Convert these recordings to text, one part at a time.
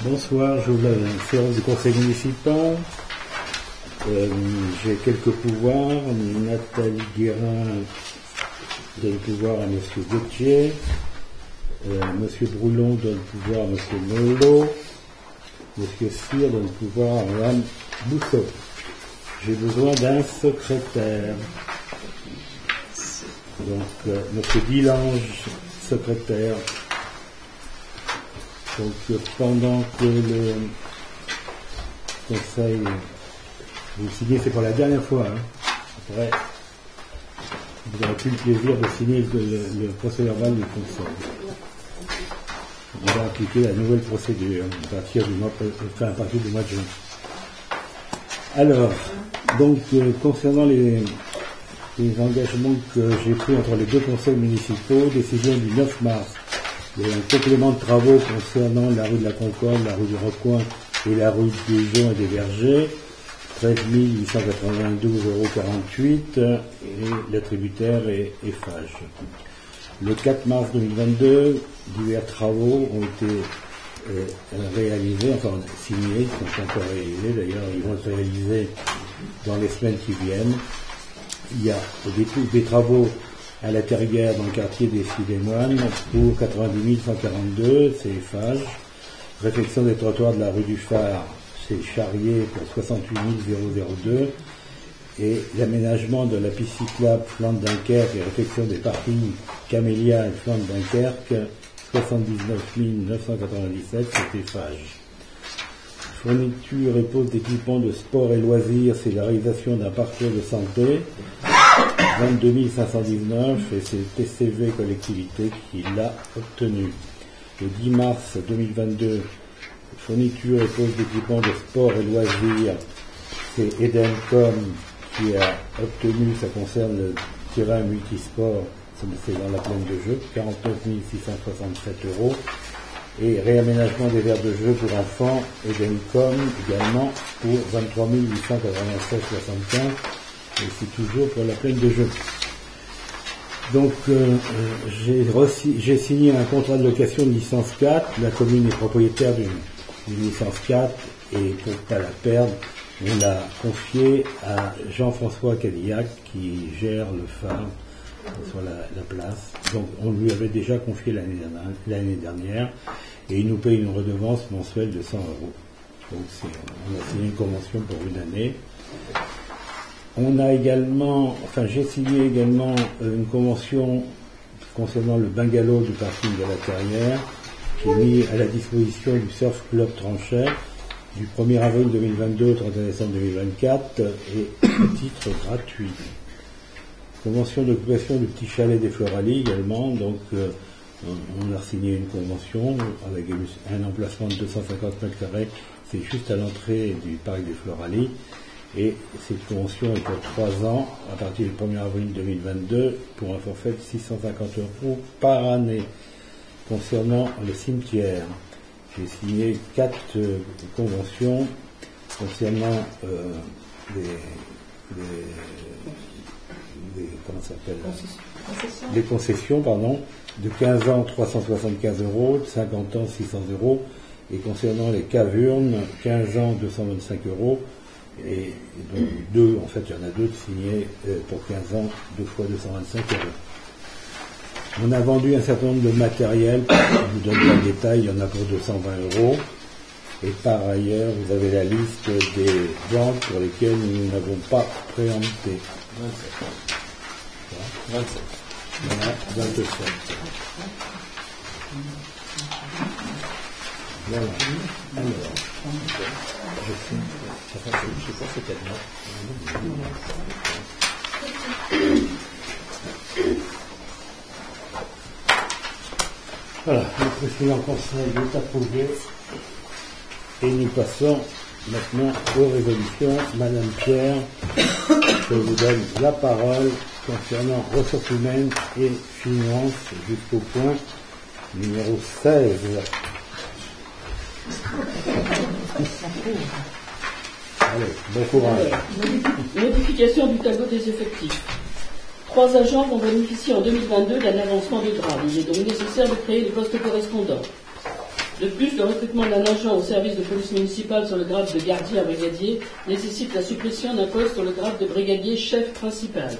Bonsoir, j'ouvre la séance du conseil municipal. J'ai quelques pouvoirs. Nathalie Guérin donne le pouvoir à M. Gauthier. M. Broulon donne le pouvoir à M. Nolo. M. Cyr donne le pouvoir à Mme Bousseau. J'ai besoin d'un secrétaire. Donc, M. Dilange, secrétaire. Donc, pendant que le conseil, vous signez, c'est pour la dernière fois, hein. Après, vous n'aurez plus le plaisir de signer le procès verbal du conseil. On va appliquer la nouvelle procédure à partir du mois de juin. Alors, donc, concernant les engagements que j'ai pris entre les deux conseils municipaux, décision du 9 mars. Il y a un complément de travaux concernant la rue de la Concorde, la rue du Recoin et la rue des Joncs et des Vergers, 13 892,48 € et l'attributaire est Eiffage. Le 4 mars 2022, divers travaux ont été réalisés, enfin signés, ils ne sont pas encore réalisés, d'ailleurs ils vont être réalisés dans les semaines qui viennent. Il y a des travaux à la Terrière dans le quartier des Filles-des-Moines pour 90 142, c'est Eiffage. Réfection des trottoirs de la rue du Phare, c'est Charrier pour 68 002. Et l'aménagement de la piste cyclable flanc de Dunkerque et réfection des parkings Camélia et flanc de Dunkerque, 79 997, c'est Eiffage. Fourniture et pose d'équipements de sport et loisirs, c'est la réalisation d'un parcours de santé, 22 519, et c'est TCV Collectivité qui l'a obtenu. Le 10 mars 2022, fourniture et pose d'équipements de sport et loisirs, c'est Edencom qui a obtenu, ça concerne le terrain multisport, c'est dans la plaine de jeu, 49 667 €. Et réaménagement des aires de jeu pour enfants, Edencom également pour 23 896,75 €, et c'est toujours pour la plaine de jeu. Donc j'ai signé un contrat de location de licence 4, la commune est propriétaire d'une licence 4, et pour ne pas la perdre, on l'a confié à Jean-François Cadillac qui gère le phare sur la place. Donc on lui avait déjà confié l'année dernière et il nous paye une redevance mensuelle de 100 €. Donc on a signé une convention pour une année. On a également, j'ai signé également une convention concernant le bungalow du parking de la Terrière qui est mis à la disposition du Surf Club Tranchet du 1er avril 2022 au 31 décembre 2024 et à titre gratuit. Convention d'occupation du petit chalet des Floralies également, donc on a signé une convention avec un emplacement de 250 m², c'est juste à l'entrée du parc des Floralies, et cette convention est pour 3 ans, à partir du 1er avril 2022, pour un forfait de 650 € par année. Concernant le cimetière, j'ai signé 4 conventions concernant les concessions, de 15 ans 375 €, de 50 ans 600 €, et concernant les cavurnes, 15 ans 225 €, et donc il y en a deux signés pour 15 ans, 2 fois 225 €. On a vendu un certain nombre de matériel, je ne vous donne pas le détail, il y en a pour 220 €. Et par ailleurs, vous avez la liste des ventes pour lesquelles nous n'avons pas préempté. 27. Voilà, 27. Voilà. Alors, je sais pas c'est quelle note. Voilà, le précédent conseil est approuvé. Et nous passons maintenant aux résolutions. Madame Pierre, je vous donne la parole concernant ressources humaines et finances jusqu'au point numéro 16. Allez, bon courage. Modification du tableau des effectifs. 3 agents vont bénéficier en 2022 d'un avancement de grade. Il est donc nécessaire de créer le poste correspondant. De plus, le recrutement d'un agent au service de police municipale sur le grade de gardien à brigadier nécessite la suppression d'un poste sur le grade de brigadier chef principal.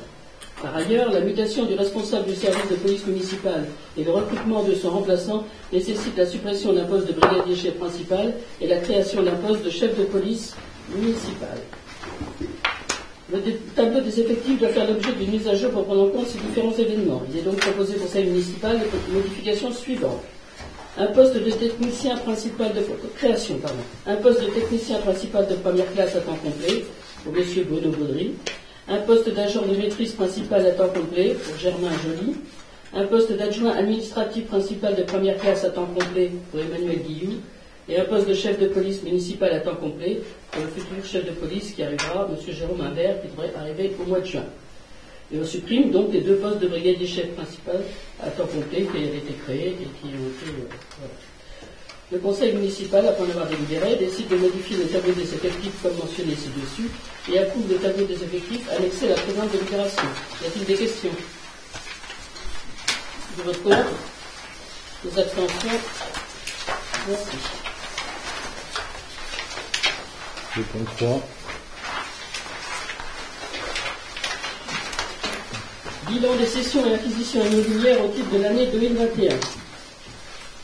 Par ailleurs, la mutation du responsable du service de police municipale et le recrutement de son remplaçant nécessitent la suppression d'un poste de brigadier chef principal et la création d'un poste de chef de police municipale. Le tableau des effectifs doit faire l'objet d'une mise à jour pour prendre en compte ces différents événements. Il est donc proposé au conseil municipal de modifications suivantes. Un poste de technicien principal de création, pardon. Un poste de technicien principal de première classe à temps complet pour M. Bruno Baudry. Un poste d'agent de maîtrise principal à temps complet pour Germain Joly. Un poste d'adjoint administratif principal de première classe à temps complet pour Emmanuel Guillou. Et un poste de chef de police municipal à temps complet pour le futur chef de police qui arrivera, M. Jérôme Imbert, qui devrait arriver au mois de juin. Et on supprime donc les 2 postes de brigadier chef principal à temps complet qui avaient été créés et qui ont été... voilà. Le conseil municipal, après en avoir délibéré, décide de modifier le tableau des effectifs comme mentionné ci-dessus et approuve le tableau des effectifs annexé à la présente délibération. Y a-t-il des questions? De votre côté? Des abstentions? Merci. Le point 3. Bilan des cessions et acquisitions immobilières au titre de l'année 2021.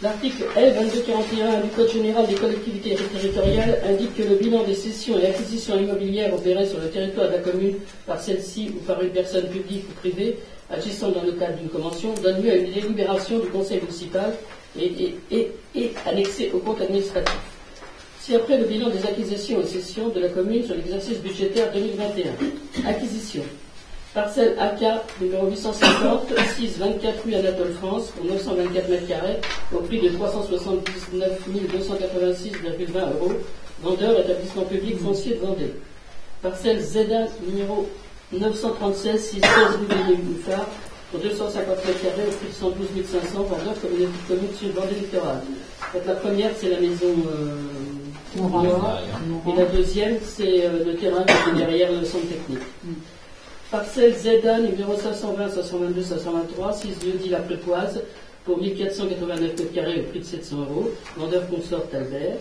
L'article L2241 du Code général des collectivités territoriales indique que le bilan des cessions et acquisitions immobilières opérées sur le territoire de la commune par celle-ci ou par une personne publique ou privée agissant dans le cadre d'une convention donne lieu à une délibération du conseil municipal et annexée au compte administratif. Si après le bilan des acquisitions et cessions de la commune sur l'exercice budgétaire 2021, acquisition. Parcelle AK numéro 850, 624 rue Anatole France pour 924 m², au prix de 379 286,20 €. Vendeur établissement public foncier de Vendée. Parcelle ZA numéro 936, 616 rue des Bouffard pour 250 m² au prix de 112 500. Vendeur communauté de commune sur Vendée littorale. Donc la première c'est la maison noire et la deuxième c'est le terrain qui est derrière le centre technique. Parcelle ZA numéro 520, 522, 523, 6 lieux-dits La Prépoise pour 1489 m² au prix de 700 €. Vendeur consort Albert.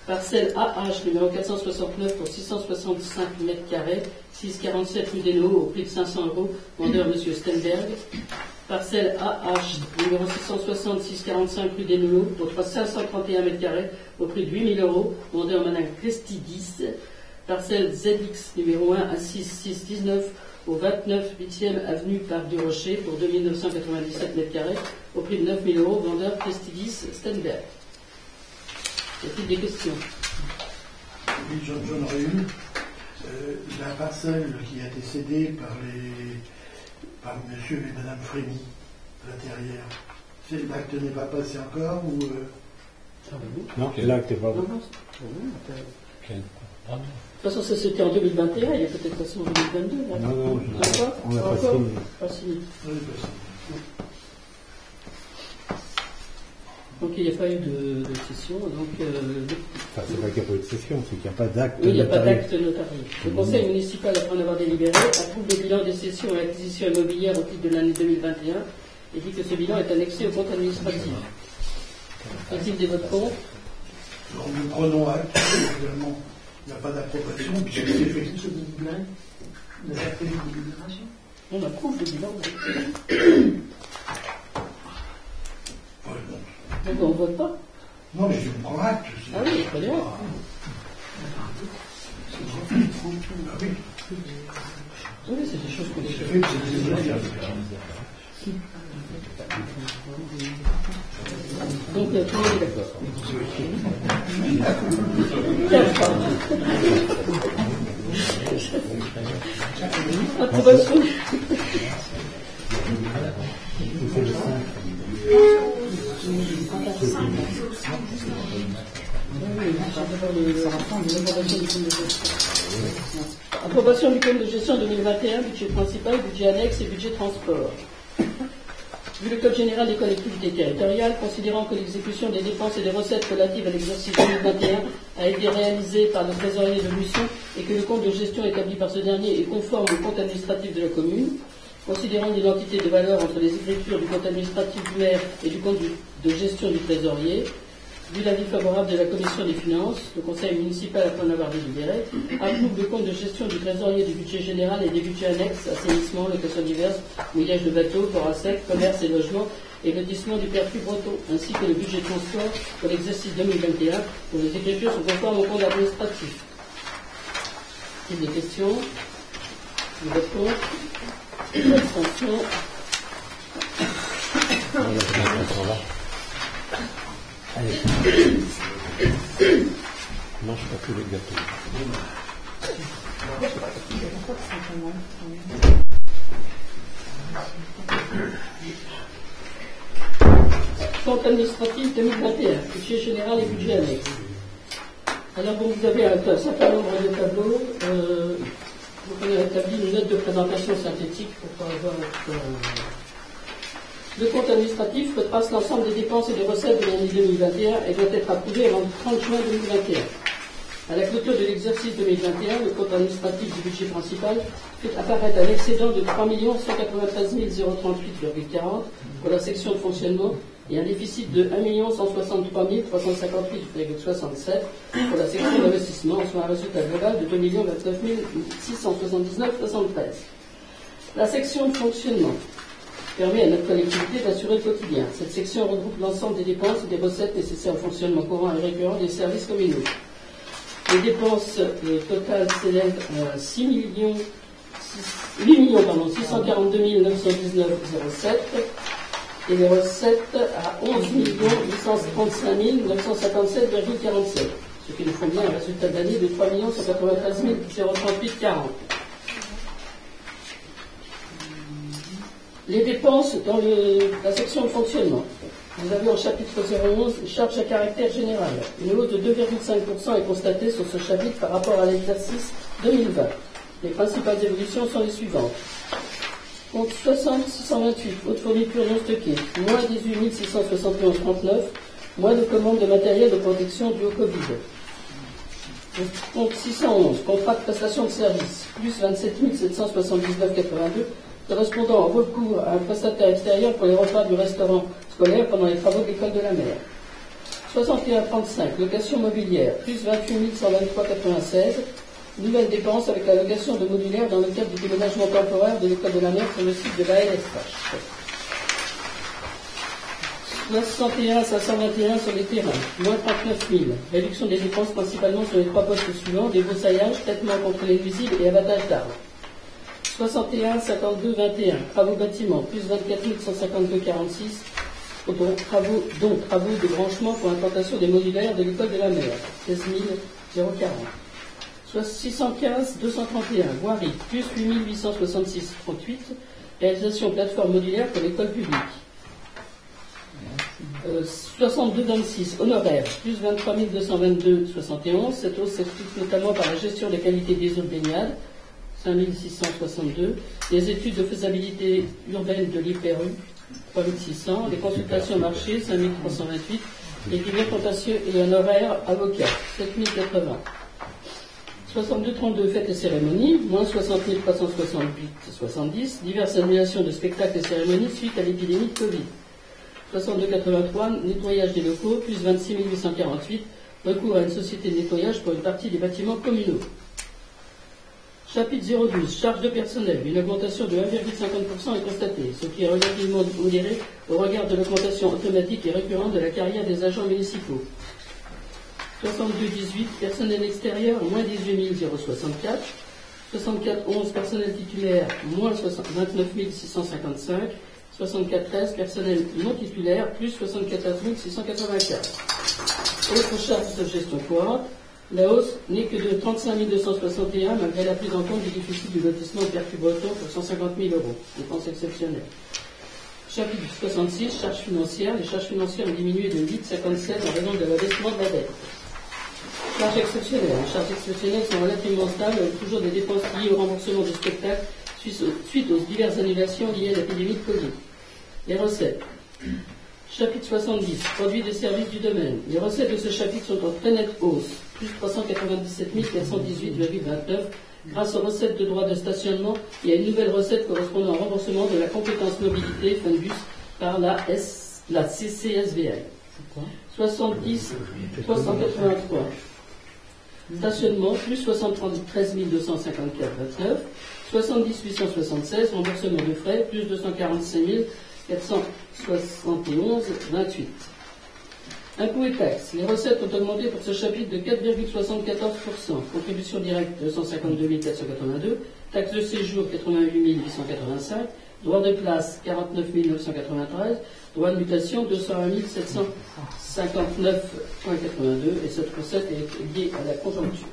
Parcelle AH numéro 469 pour 665 m², 647 rue des Nauds au prix de 500 €. Vendeur M. Stenberg. Parcelle AH numéro 660, 645 rue des Nauds pour 531 m² au prix de 8 000 €. Vendeur Mme Christidis. Parcelle ZX numéro 1 à 6619 au 29 8e avenue Parc du Rocher pour 2997 m² au prix de 9 000 €, vendeur Prestidis Stenberg. Y a-t-il des questions? Oui, j'en aurais une. La parcelle qui a été cédée par monsieur et madame Frémy, à l'intérieur, l'acte n'est pas passé encore ou Non, l'acte n'est pas Non, non, c'est de toute façon, ça c'était en 2021, il est peut-être passé en 2022. Là. Non, on n'a pas signé. Pas signé. oui, pas Donc il n'y a pas eu de session. Donc, Enfin, c'est pas qu'il n'y a pas eu de session, c'est qu'il n'y a pas d'acte oui, il n'y a pas notarié. d'acte notarié. Le conseil municipal, après en avoir délibéré, approuve le bilan des cessions et acquisitions immobilières au titre de l'année 2021 et dit que ce bilan est annexé au compte administratif. Y a-t-il des votes contre? Alors, nous prenons acte, évidemment, il n'y a pas d'approbation, puisque c'est effectif. On approuve le bilan. Donc on ne vote pas. Non, mais je prends acte. Ah oui, très bien. Ah oui. Oui, c'est des choses qu'on C'est fait. fait, c'est des affaires. Donc tout le monde est d'accord. 4. Approbation. Approbation du compte de gestion 2021, budget principal, budget annexe et budget transport. Vu le Code général des collectivités territoriales, considérant que l'exécution des dépenses et des recettes relatives à l'exercice 2021 a été réalisée par le trésorier de Luçon et que le compte de gestion établi par ce dernier est conforme au compte administratif de la commune, considérant l'identité de valeur entre les écritures du compte administratif du maire et du compte de gestion du trésorier, Vu l'avis favorable de la Commission des finances, le Conseil municipal, après en avoir délibéré, approuve le compte de gestion du trésorier du budget général et des budgets annexes, assainissement, location diverses, mouillage de bateaux, port à sec, commerce et logement, et lotissement du pertu breton, ainsi que le budget de transport pour l'exercice 2021, dont les écritures sont conformes au compte administratif. Il y a des questions? Vous vote contre? Abstention? Allez. Mange pas tous les gâteaux. Compte administratif 2021, budget général et budget annexe. Alors, bon, vous avez un certain nombre de tableaux. Vous avez établi une note de présentation synthétique pour pas avoir. Le compte administratif retrace l'ensemble des dépenses et des recettes de l'année 2021 et doit être approuvé avant le 30 juin 2021. À la clôture de l'exercice 2021, le compte administratif du budget principal fait apparaître un excédent de 3 193 038,40 pour la section de fonctionnement et un déficit de 1 163 358,67 pour la section d'investissement, soit un résultat global de 2 29 679,73. La section de fonctionnement permet à notre collectivité d'assurer le quotidien. Cette section regroupe l'ensemble des dépenses et des recettes nécessaires au fonctionnement courant et récurrent des services communaux. Les dépenses totales s'élèvent à 8 642 919,07 et les recettes à 11 835 957,47, ce qui nous font bien un résultat d'année de 3 193 038,40. Les dépenses dans la section de fonctionnement. Vous avez en chapitre 011 charges à caractère général. Une hausse de 2,5% est constatée sur ce chapitre par rapport à l'exercice 2020. Les principales évolutions sont les suivantes. Compte 60 628, haute fourniture non stockée, moins 18 671,39, moins de commandes de matériel de protection dû au Covid. Compte 611, contrat de prestation de services, plus 27 779,82, correspondant au recours à un prestataire extérieur pour les repas du restaurant scolaire pendant les travaux de l'école de la mer. 61,35, location mobilière, plus 28 123,96, nouvelle dépense avec la location de modulaire dans le cadre du déménagement temporaire de l'école de la mer sur le site de la LSH. 61 521 sur les terrains, moins 39 000, réduction des dépenses principalement sur les trois postes suivants, débroussaillage, traitement contre les nuisibles et abattage d'arbres. 61 52 21, travaux bâtiments, plus 24 152,46, dont travaux de branchement pour implantation des modulaires de l'école de la mer, 16 040. 615 231, voirie, plus 8 866,38, réalisation plateforme modulaire pour l'école publique. 62 26, honoraires, plus 23 222,71, cette hausse s'explique notamment par la gestion des qualités des eaux de baignade, 5 662, les études de faisabilité urbaine de l'IPRU, 3 600, les consultations marché, 5 328, et divers contentieux et honoraires avocats, 7 080. 62-32, fêtes et cérémonies, moins 60 368,70, diverses annulations de spectacles et cérémonies suite à l'épidémie de Covid. 62-83, nettoyage des locaux, plus 26 848, recours à une société de nettoyage pour une partie des bâtiments communaux. Chapitre 012, charges de personnel, une augmentation de 1,50% est constatée, ce qui est relativement modéré au regard de l'augmentation automatique et récurrente de la carrière des agents municipaux. 62-18, personnel extérieur, moins 18 064. 64-11, personnel titulaire, moins 29 655. 64-13, personnel non titulaire, plus 74 684. Autres charges de gestion courante, la hausse n'est que de 35 261 malgré la prise en compte du déficit du lotissement de Pertu Breton pour 150 000 €, dépenses exceptionnelles. Chapitre 66, charges financières. Les charges financières ont diminué de 8,57 en raison de l'abaissement de la dette. Charges exceptionnelles. Les charges exceptionnelles sont relativement stables, avec toujours des dépenses liées au remboursement du spectacle suite aux diverses annulations liées à l'épidémie de Covid. Les recettes. Chapitre 70, produits de services du domaine. Les recettes de ce chapitre sont en très nette hausse, plus 397 418,29, grâce aux recettes de droits de stationnement et à une nouvelle recette correspondant au remboursement de la compétence mobilité Fundbus par la CCSVL. 70 383. Stationnement, plus 73 254,29. 70 876, remboursement de frais, plus 245 471,28. Impôts et taxes. Les recettes ont augmenté pour ce chapitre de 4,74%. Contribution directe 252 482. Taxe de séjour 88 885. Droit de place 49 993. Droit de mutation 201 759,82. Et cette recette est liée à la conjoncture.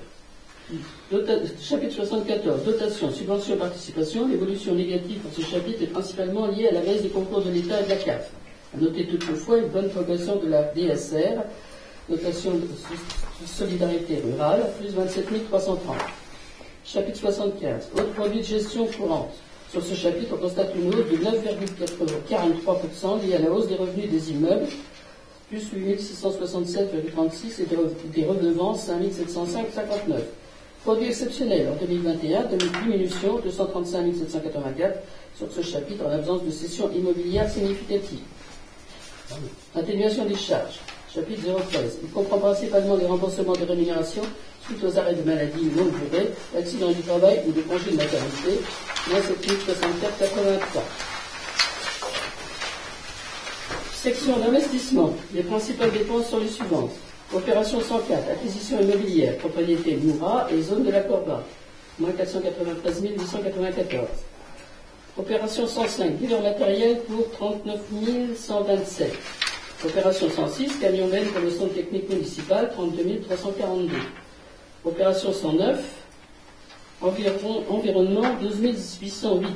Chapitre 74, dotation, subvention, participation. L'évolution négative pour ce chapitre est principalement liée à la baisse des concours de l'État et de la CAF. À noter toutefois une bonne progression de la DSR, dotation de solidarité rurale, plus 27 330. Chapitre 75, autres produits de gestion courante. Sur ce chapitre, on constate une hausse de 9,43% liée à la hausse des revenus des immeubles, plus 8 667,36 et des redevances 5 705,59. Produits exceptionnels en 2021, diminution 235 784 sur ce chapitre en absence de cession immobilière significative. Atténuation des charges, chapitre 013. Il comprend principalement les remboursements de rémunération suite aux arrêts de maladie longue durée, accidents du travail ou de congés de maternité, moins 7064,83. Section d'investissement. Les principales dépenses sont les suivantes. Opération 104, acquisition immobilière, propriété Moura et zone de la Corba, moins 493 894. Opération 105, divers matériel pour 39 127. Opération 106, camion bennes pour le centre technique municipal, 32 342. Opération 109, environnement, 12 808.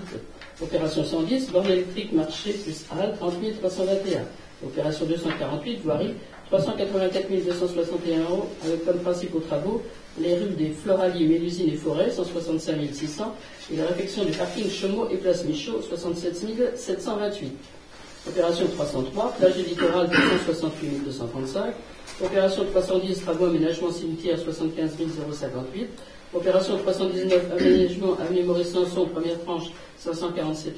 Opération 110, borne électrique marché plus HAL, 30 321. Opération 248, voirie, 384 261 euros, avec comme principaux travaux les rues des Floraliers, Mélusine et Forêt, 165 600, et la réfection du parking Chaumont et Place Michaud, 67 728. Opération 303, plage du littoral, 268 235. Opération 310, travaux aménagement cimetière, 75 058. Opération 319, aménagement avenue Maurice-Sanson, première tranche, 547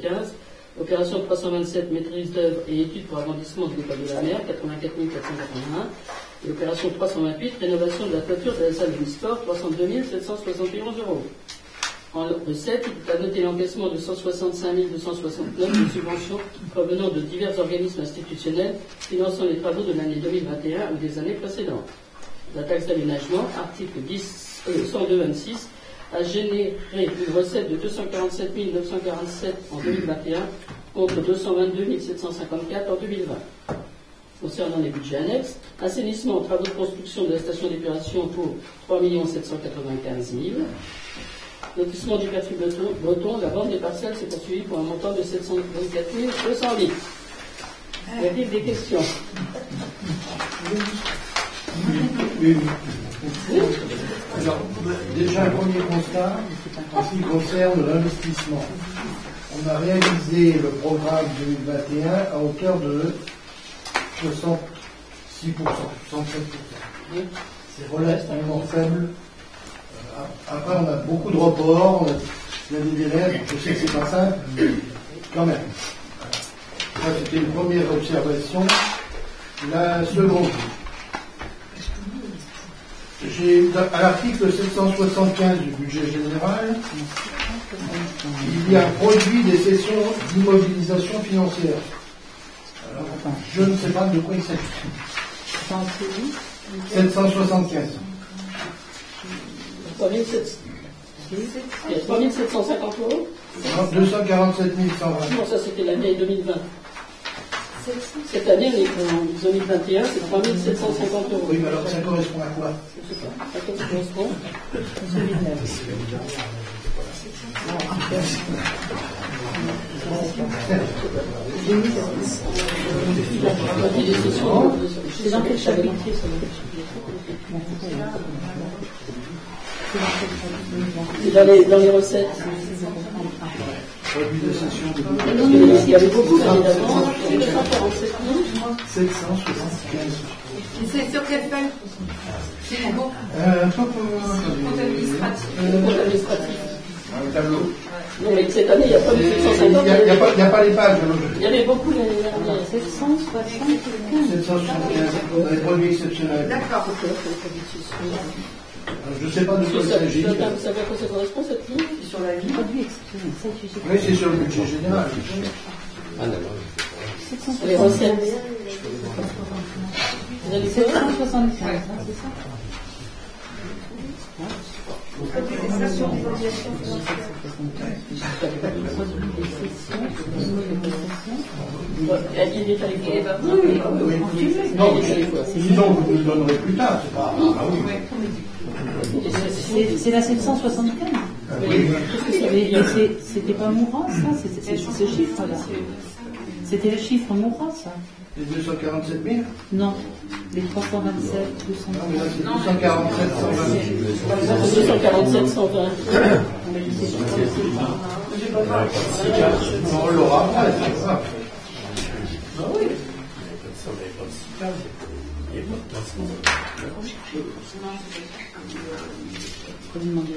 015. Opération 327, maîtrise d'œuvre et études pour agrandissement de l'école de la mer, 84 481. Et opération 328, rénovation de la toiture de la salle du sport, 302 771 euros. En recette, il est à noter l'encaissement de 165 269 de subventions provenant de divers organismes institutionnels finançant les travaux de l'année 2021 ou des années précédentes. La taxe d'aménagement, article 102-26, a généré une recette de 247 947 en 2021 contre 222 754 en 2020. Concernant les budgets annexes, assainissement, travaux de construction de la station d'épuration pour 3 795 000. Lotissement du quartier breton, la vente des parcelles s'est poursuivie pour un montant de 724 208. Y a-t-il des questions? Oui. Alors, déjà, un premier constat en ce qui concerne l'investissement. On a réalisé le programme 2021 à hauteur de 66%, 67%. C'est relativement faible. Après, on a beaucoup de reports, il y a des délais, je sais que c'est pas simple, mais quand même. Ça, c'était une première observation. La seconde, à l'article 775 du budget général, il y a produit des sessions d'immobilisation financière. Alors, je ne sais pas de quoi il s'agit. 775. 3750 euros. 247 120. Non, ça c'était l'année 2020. Cette année, on est en 2021, c'est 3750 euros. Oui, mais alors ça correspond à quoi? Je ne sais pas. À quoi ça correspond? C'est dans quel chapitre? C'est dans les recettes. Produit de session de il y avait beaucoup l'année d'avant, 247 775. C'est sur quelle feuille? C'est bon. Administratif. administratif. dans le tableau. Non, mais cette année, il n'y a pas de 750. Il n'y a pas les pages. Il y avait beaucoup l'année dernière. 775 dans les produits exceptionnels. D'accord. Je ne sais pas de quoi il s'agit. Vous savez à quoi ça correspond cette ligne? Sur la vie. Oui, c'est sur le budget général. Les recettes. Vous allez faire 775, c'est ça? Il est allé voir. Non, sinon vous nous le donnerez plus tard. C'est pas. Ah oui. C'est la 775. Oui. Mais c'était pas mourant, ça? C'est ce chiffre-là. C'était le chiffre mourant, ça? Les 247 000. Non, les 327, 200. Non, mais là c'est 247 120. 247, 120. On l'aura après, c'est ça.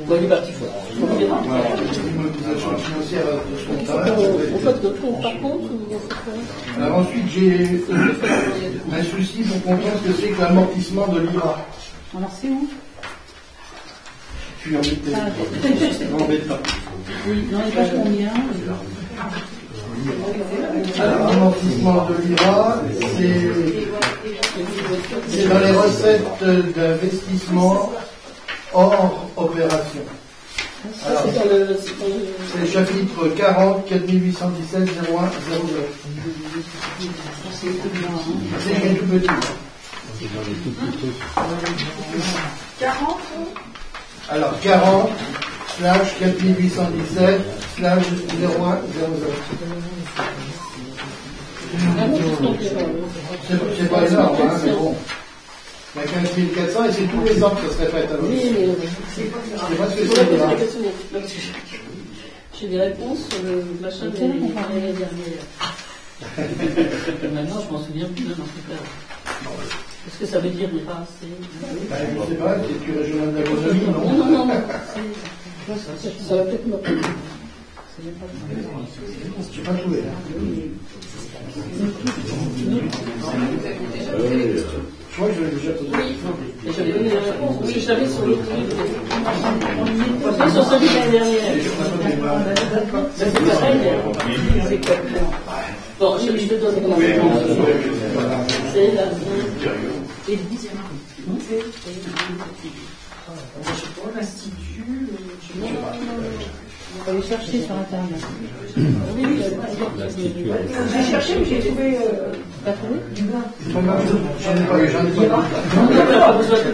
Bon, il est parti fort. L'immobilisation financière de son On travail. fait de compte par contre ou on fait quoi? Alors ensuite, j'ai un souci pour comprendre ce que c'est que l'amortissement de l'IRA. Alors, c'est où? Je suis embêté. Embêtant. Oui, dans les pages combien? Alors, l'amortissement de l'IRA, c'est dans les recettes d'investissement hors opération. Alors, C'est dans le. c'est le chapitre 40, 4817, 01, 09. C'est écrit tout petit. C'est dans les tout petits trucs. 40. Alors, 40, slash 4817, slash 01, 09. C'est pas énorme, hein, mais bon. Il y a 15 400 et c'est tous les ans que ça se répète à l'autre. Oui, mais. C'est pas ce que c'est là. J'ai des réponses sur le machin de l'année dernière. Maintenant, je m'en souviens plus de notre cas. Qu'est-ce que ça veut dire, l'IRA? Je ne sais pas, c'est du régional d'agronomie, non? Non. Ça va peut-être me. Je n'ai pas trouvé. Je crois que je l'ai déjà posé. Et j'avais donné la réponse, parce que je l'avais sur le livre. Sur celui de l'année dernière. C'est pareil. Bon, je te donne comment c'est là. Et le dixième. On va aller chercher sur Internet. J'ai cherché, mais j'ai trouvé. T'as trouvé? J'en ai pas vu. Non, mais pas besoin de tout.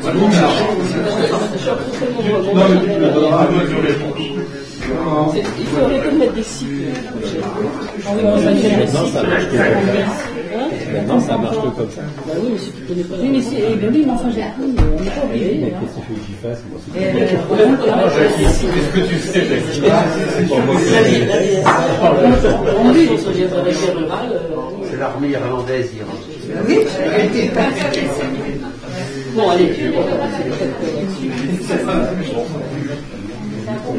Il faut arrêter de mettre des cycles. Maintenant, ça marche que comme ça. Maintenant, ça marche que comme ça. Bah oui, mais si tu connais pas. Oui, mais c'est. Ben oui, mais enfin, j'ai appris. On n'est pas obligé. Qu'est-ce qu'il faut que j'y fasse? Qu'est-ce que tu sais? C'est l'armée irlandaise, Oui. Bon, allez.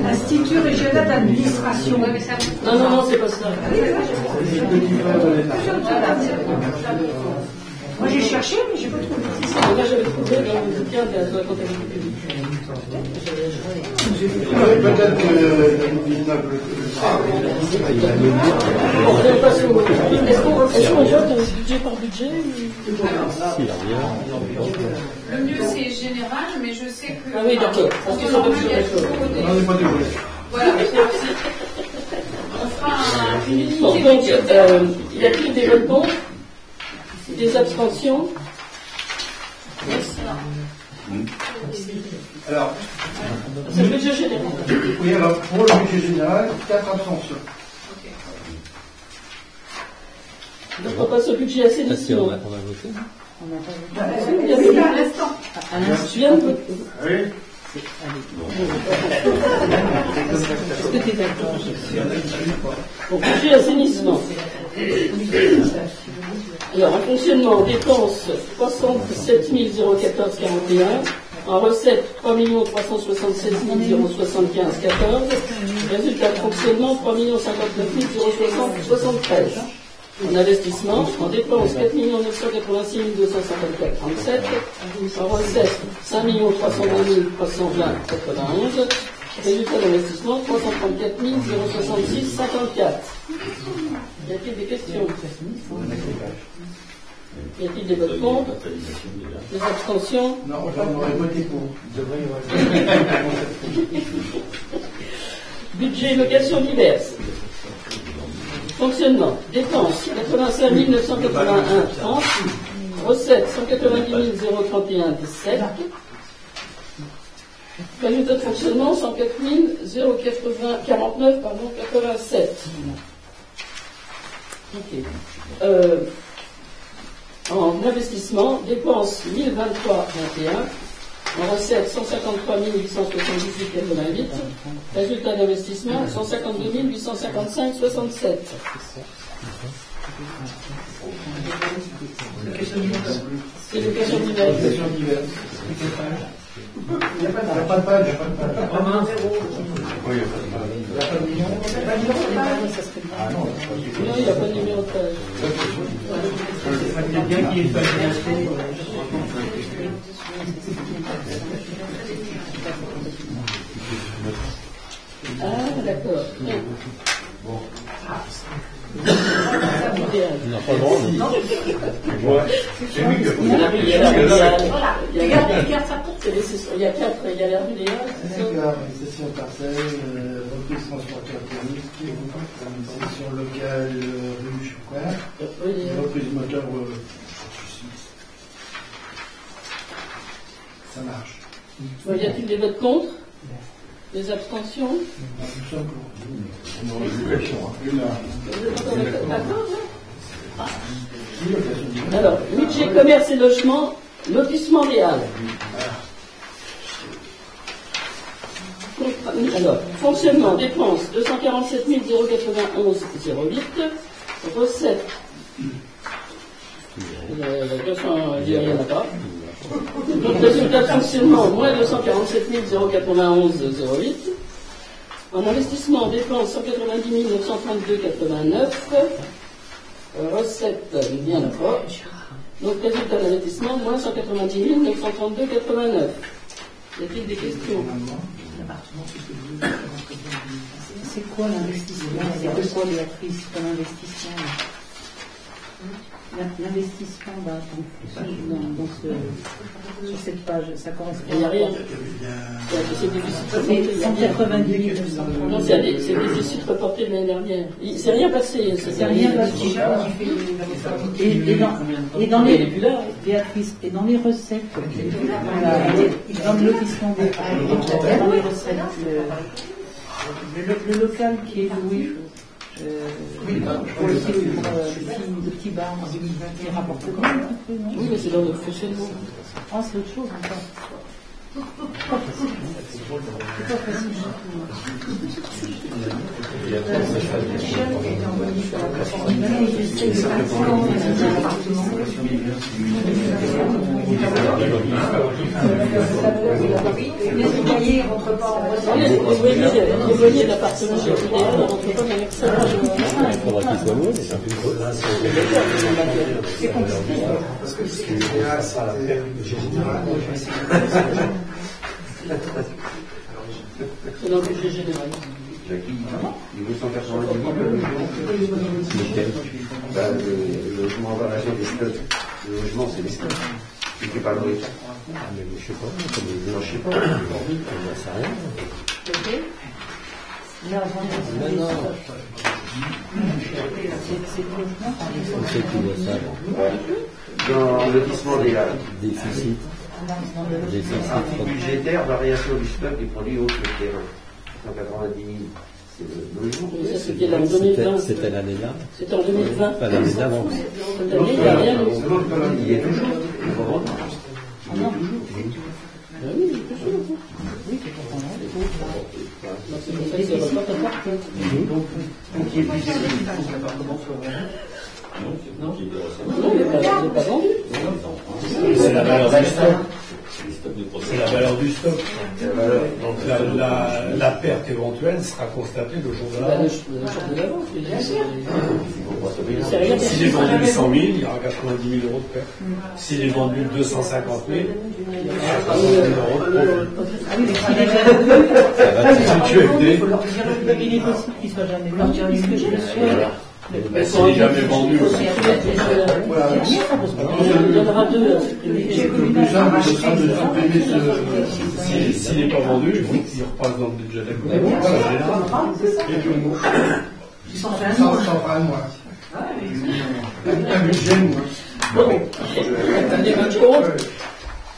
Institut régional d'administration. Non, c'est pas ça. Moi j'ai cherché, mais j'ai pas trouvé. Moi, j'avais trouvé dans le bouquin de la comptabilité publique. Peut-être que l'immeuble. Bon, on passe au. Est-ce qu'on vote budget par budget? Le mieux c'est général, mais je sais que. Ah oui, d'accord. Parce que normalement il y a toujours On n'en est pas déroulé. Voilà. On fera une Bon, unité donc, budgétaire. il y a-t-il des votes contre? Des abstentions? Alors, C'est le budget général. oui, alors pour le budget général, 4 abstentions. Donc, on passe au budget assainissement. On va voter. C'est à l'instant. Tu viens de voter. Oui. Est-ce que tu es d'accord? Bon, budget assainissement. Alors, en fonctionnement, dépenses 67 014,41. En recette, 3 367 075,14. Résultat de fonctionnement, 3 059 073. En investissement, en dépenses, 4 986 254,37. En recette, 5 302 320,91. Résultat d'investissement, 334 066,54. Y a-t-il des questions? Y a-t-il des votes contre? Des abstentions? Non, j'en aurais voté pour. Budget location diverses. Fonctionnement. Dépenses 85 981,30. Recettes 190 031,17. Résultat de fonctionnement 104 049,87. Ok. En investissement, dépenses 1023,21. En recettes 153 878,88. Résultat d'investissement 152 855,67. C'est location diverses. Il n'y a pas de page. Non, il n'y a pas de numéro de page. Ah, d'accord. Il n'a pas le droit. Il y a 4, il y a l'air du léal. D'accord, une session partielle, reprise transporteur thermique, une session locale ruche, quoi. Reprise moteur. Ça marche. Y a-t-il des votes contre? Des abstentions? Nous sommes pour. Alors, budget commerce et logement, lotissement des Halles. Alors, fonctionnement, dépenses, 247 091,08. Recettes, il n'y en a pas. Donc, résultat de fonctionnement, moins 247 091,08. En investissement, dépenses 190 932,89. Recettes, il n'y en a pas. Donc, résultat d'investissement, moins 190 932,89. Y a-t-il des questions? C'est quoi l'investissement? C'est de quoi, Béatrice, comme investissement? L'investissement sur cette page, ça correspond. Il n'y a rien. C'est 190 000. Non, c'est des déficits reportés de l'année dernière. Il ne s'est rien passé. C'est rien passé. Et dans les Béatrice, et dans les recettes, dans le lotissement des dans les recettes, le local qui est loué. Pour le petit bar, il rapporte combien? Oui, mais c'est dans le fonctionnement. Ah, c'est autre chose encore. C'est pas facile. Les loyers d'appartement chez l'idéal, on ne rentre pas avec ça. Il faudra qu'il soit loué. C'est compliqué. Parce que c'est général. C'est dans le budget général. Il veut 190 000. Le logement va racheter des stocks. Le logement, c'est des stocks. Il ne fait pas le bruit. Mais je sais pas. Non, je sais pas. On n'en sait rien. Ok. On sait qu'il doit ça. Dans le lotissement des Halles. Déficit. Budgétaire, variation du stock des produits hauts sur le terrain. 190 000. C'est le logement. Ça, c'était en 2020. C'était l'année-là. C'était en 2020. Pas l'année d'avant. Cette année, il n'y a rien. Il est toujours. Ah oui, il est toujours. C'est pour ça que c'est reporté partout. Non, il n'est pas vendu. C'est la valeur du stock. C'est la la valeur du stock. Donc La perte éventuelle sera constatée le jour de la Le vente. jour de la vente, bien sûr. c'est C'est rien. S'il est vendu 100 000, il y aura 90 000 euros de perte. S'il est vendu 250 000, il y aura 50 000 euros de profit. Ah oui, mais s'il est déjà venu, Si tu es il aidé, faut leur dire il est possible qu'il soit jamais vendu, puisque je le suis. mais s'il n'est jamais vendu aussi. Il y en aura deux à supprimer. Le plus simple, ce sera de supprimer ce. S'il n'est pas vendu, il faut qu'il repasse dans le budget de la commune. Ça, c'est là. Et tout le monde. Ils s'en fait un Ça nom. fera moins. Un budget moins. Bon, des votes contre,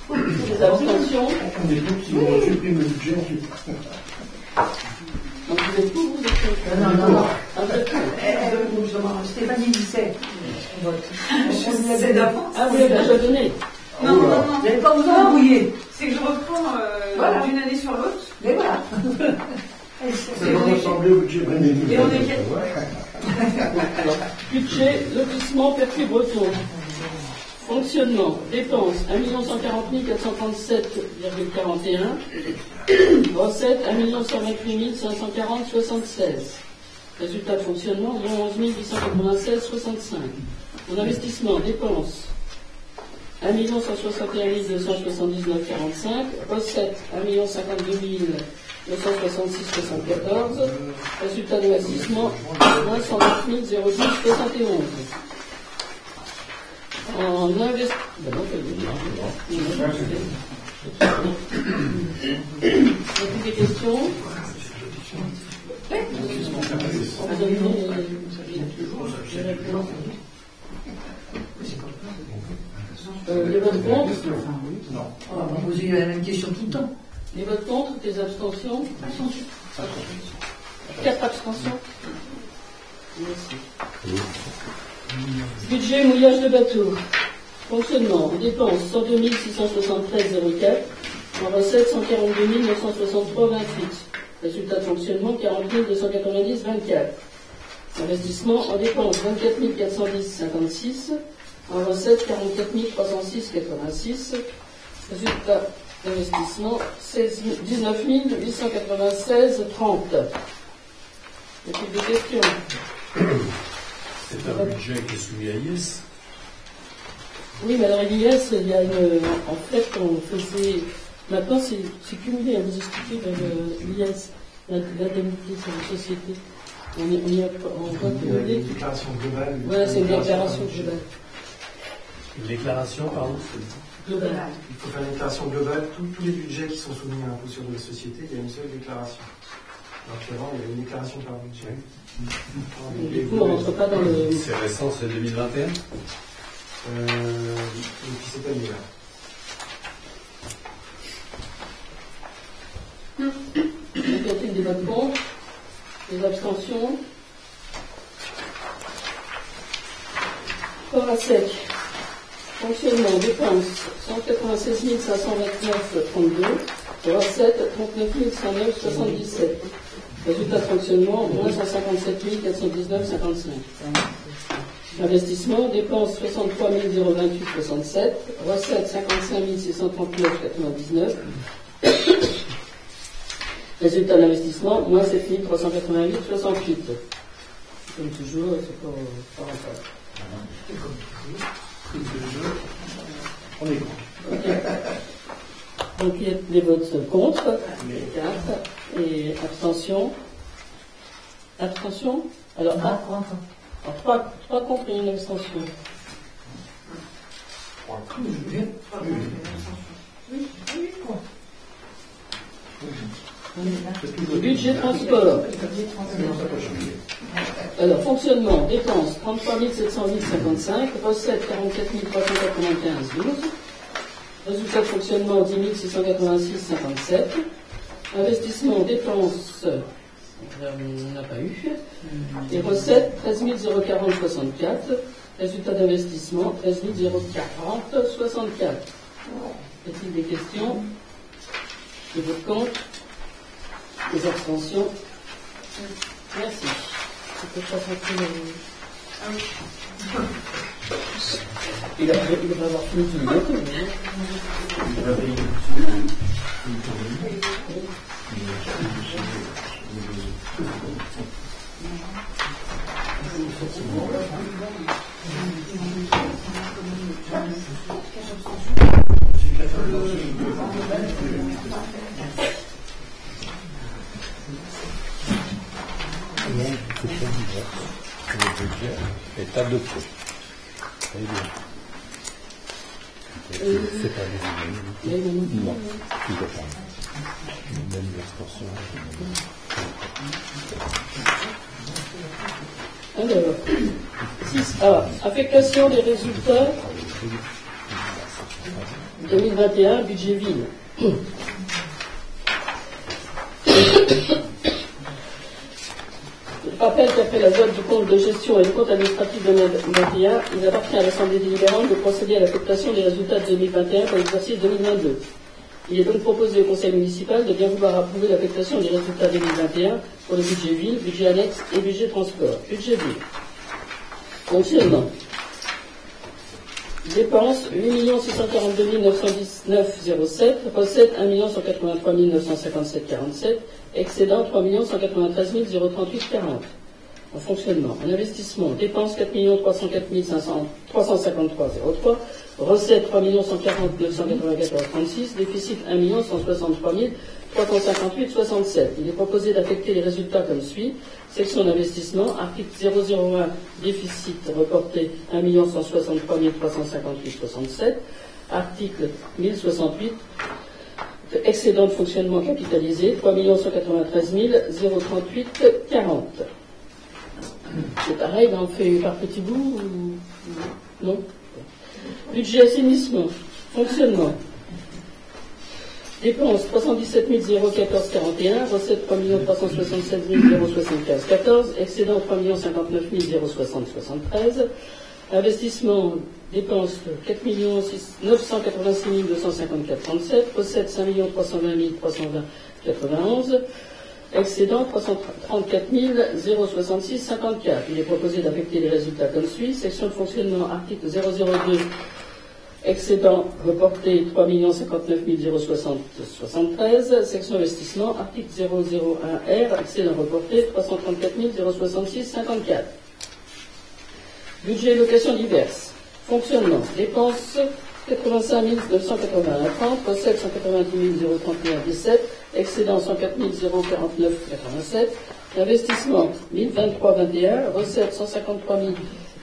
des abstentions. On est tous qui vont supprimer le budget ensuite. Donc vous êtes pour, vous êtes contre? Non. Ah, vous êtes contre. Stéphanie disait. C'est d'avance. Ah, vous l'avez déjà donné. Non. Vous n'allez pas vous embrouiller. C'est que je reprends Voilà. d'une année sur l'autre. Mais voilà. Ça va ressembler au budget. Et on est Budget, lotissement, Pertuis Breton. Fonctionnement, dépenses, 1 140 437,41. Recettes, 1 128 540,76. Résultat de fonctionnement, 11 896,65. En investissement, dépenses, 1 161 279,45. Recettes, 1 052 266,74. Résultat d'investissement, moins 109 010,71. En investissement. Des questions? Les votes contre? Non. On va poser la même question tout le temps. Les votes contre, les abstentions? 4 abstentions. Merci. Budget mouillage de bateau. Fonctionnement, dépenses 102 673,04. En recettes 142 963,28. Résultat de fonctionnement 40 290,24. Investissement en dépenses 24 410,56. En recettes 44 306,86. Résultat d'investissement 19 896,30. Y a-t-il des questions? C'est un budget qui est soumis à IS. Oui, mais alors l'IS, il y a une. En fait, on faisait. Maintenant, c'est cumulé, à vous expliquer l'IS, l'indemnité sur la société. On va cumuler. Une déclaration globale. Voilà, c'est une déclaration globale. Une déclaration, pardon. Globale. Il faut faire une déclaration globale. Tous les budgets qui sont soumis à l'impôt sur la société, il y a une seule déclaration. Alors qu'avant, il y avait une déclaration par budget. Donc, du coup, on ne rentre pas dans le. C'est récent, c'est 2021. Et puis cette année-là. Y a-t-il des votes contre? Des abstentions? Corps à sec. Fonctionnement, dépenses 196 529,32. Recettes 39 109,77. Résultat de fonctionnement moins 157 419,55. Investissement, dépenses 63 028,67. Recettes 55 639,99. Résultat de l'investissement, moins 7 388,68. Comme toujours, c'est pas rentable. On est contre. Donc il y a des votes contre, 4, et abstention. Abstention? Alors, 3 contre et une abstention. Budget transport. Alors, fonctionnement, dépenses 33 708,55, recettes 44 395,12, résultat de fonctionnement 10 686,57, investissement, dépenses, on n'a pas eu, et recettes 13 040,64, résultat d'investissement 13 040,64. Y a-t-il des questions? Des votes contre? Des abstentions? Merci. Je peux pas rentrer dans le... Ah oui. Il va avoir fini tout le monde. Il va payer. adopté. Très bien. C'est pas les non, tout dépend. Même l'extension. Alors, 6A, affectation des résultats 2021, budget ville. Je rappelle qu'après la vote du compte de gestion et du compte administratif de 2021, il appartient à l'Assemblée délibérante de procéder à l'affectation des résultats de 2021 pour l'exercice 2022. Il est donc proposé au Conseil municipal de bien vouloir approuver l'affectation des résultats 2021 pour le budget ville, budget annexe et budget transport. Budget ville. Fonctionnement. Dépenses 8 642 919,07, recettes 1 183 957,47, excédent 3 193 038,40. En fonctionnement. En investissement, dépenses 4 304 353,03, recettes 3 140 994,36, déficit 1 163 358,67. Il est proposé d'affecter les résultats comme suit. Section d'investissement, article 001, déficit reporté 1 163 358,67. Article 1068, excédent de fonctionnement capitalisé 3 193 038,40. C'est pareil, on fait par petits bouts ou non? Budget assainissement, fonctionnement. Dépenses 317 014,41, recettes 3 367 075,14, excédent 3 059 060,73, investissement, dépenses 4 986 254,37, recettes 5 320 320,91, excédent 334 066,54. Il est proposé d'affecter les résultats comme suit. Section de fonctionnement, article 002, excédent reporté 3 059 060,73. Section investissement, article 001R, excédent reporté 334 066,54. Budget location diverses. Fonctionnement, dépenses 85 981,30, recettes 190 031,17, excédent 104 049,87, investissement 1023,21, recettes 153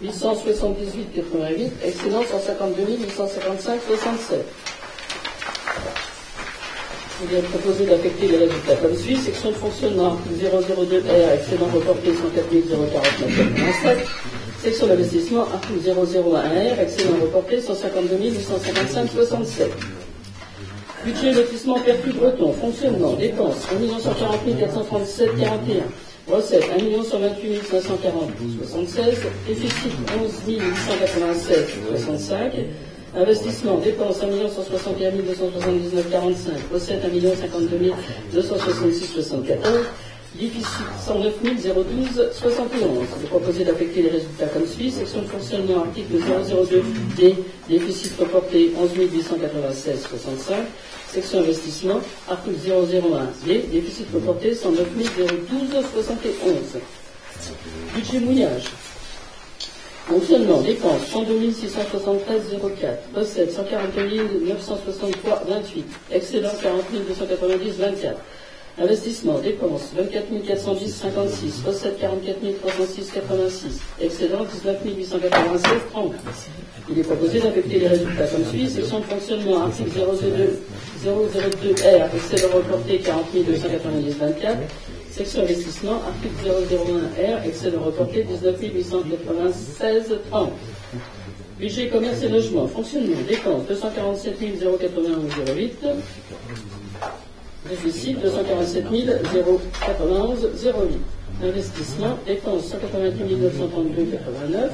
878,88, excédent 152 855,67. Il est proposé d'affecter les résultats comme suit. Section de fonctionnement 002R, excédent reporté 104 049,87. Section d'investissement, article 001R, excédent reporté 152 855,67. Budget lotissement Pertu Breton, fonctionnement, dépenses 1 140 437,41, recettes 1 128 540,76, déficit 11 896,65, investissement, dépenses 1 161 279,45, recettes 1 052 266,74, déficit 109 012,71. Il est proposé d'affecter les résultats comme suit. Section de fonctionnement, article 002D, déficit reporté 11 896,65. Section investissement, article 001D, déficit reporté 109 012,71. Budget mouillage. Fonctionnement, dépenses 102 673,04, recettes 142 963,28, excédent 40 290,24. Investissement, dépenses 24 410,56, recettes 44 306,86, excédent 19 896,30. Il est proposé d'affecter les résultats comme suit. Section de fonctionnement, article 002R, excédent reporté 40 290,24. Section investissement, article 001R, excédent reporté 19 896,30. Budget commerce et logement, fonctionnement, dépenses 247 091,08. Déficit 247 091,08. Investissement, dépenses 190 932,89.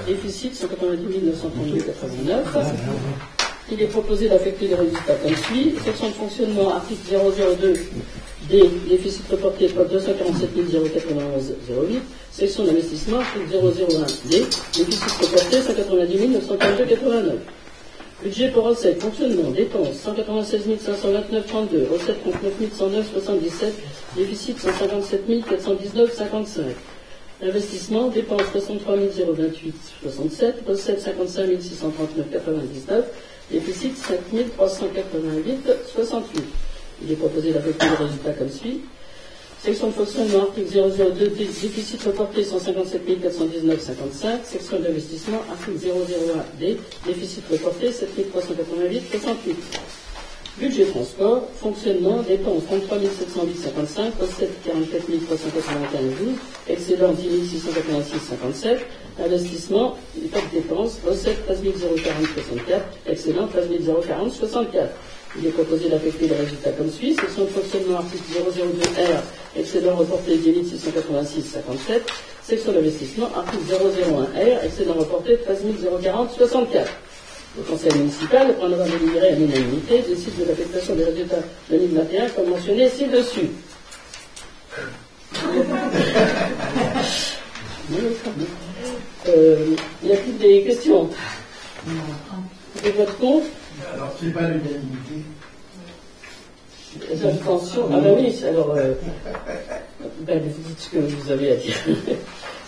Déficit 190 932,89. Il est proposé d'affecter les résultats comme suit. Section de fonctionnement, article 002 D, déficit reporté 247 091,08. Section d'investissement, article 001 D, déficit reporté 190 932,89. Budget pour recettes, fonctionnement, dépenses 196 529,32, recettes 39 109,77, déficit 157 419,55. Investissement, dépenses 63 028,67, recettes 55 639,99, déficit 5 388,68. Il est proposé d'affecter le résultat comme suit. Section de fonctionnement, article 002, déficit reporté 157 419,55. Section d'investissement, article 001D, déficit reporté 7 388,68. Budget transport, fonctionnement, dépenses 33 708,55, recettes 44 381,12, excédent 10 686,57, investissement, pas de dépenses, recettes 13 040,64, excédent 13 040,64. Il est proposé d'affecter les résultats comme suit. Section de fonctionnement, article 002R, excédent reporté 10 686,57. Section d'investissement, article 001R, excédent reporté 13 040,64. Le Conseil municipal, après en avoir délibéré à l'unanimité, décide de l'affectation des résultats 2021 comme mentionné ci-dessus. Y a-t-il des questions? Et votre compte? Alors, c'est pas l'unanimité. Les abstentions. Ah ben oui, alors, vous dites ce que vous avez à dire.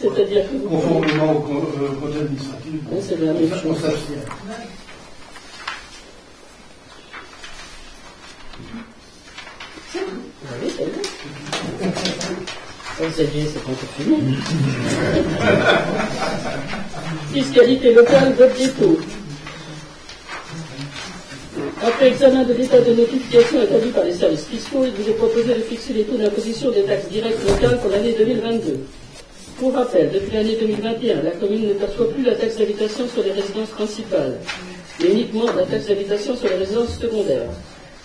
C'est-à-dire que vous... Conformément au code administratif, oui, c'est la même chose. on s'abstient. Oui, c'est bien. Comme c'est dit, c'est pas fini. Fiscalité locale, vote des taux. Après examen de l'état de notification établi par les services fiscaux, il vous est proposé de fixer les taux d'imposition des taxes directes locales pour l'année 2022. Pour rappel, depuis l'année 2021, la commune ne perçoit plus la taxe d'habitation sur les résidences principales, mais uniquement la taxe d'habitation sur les résidences secondaires.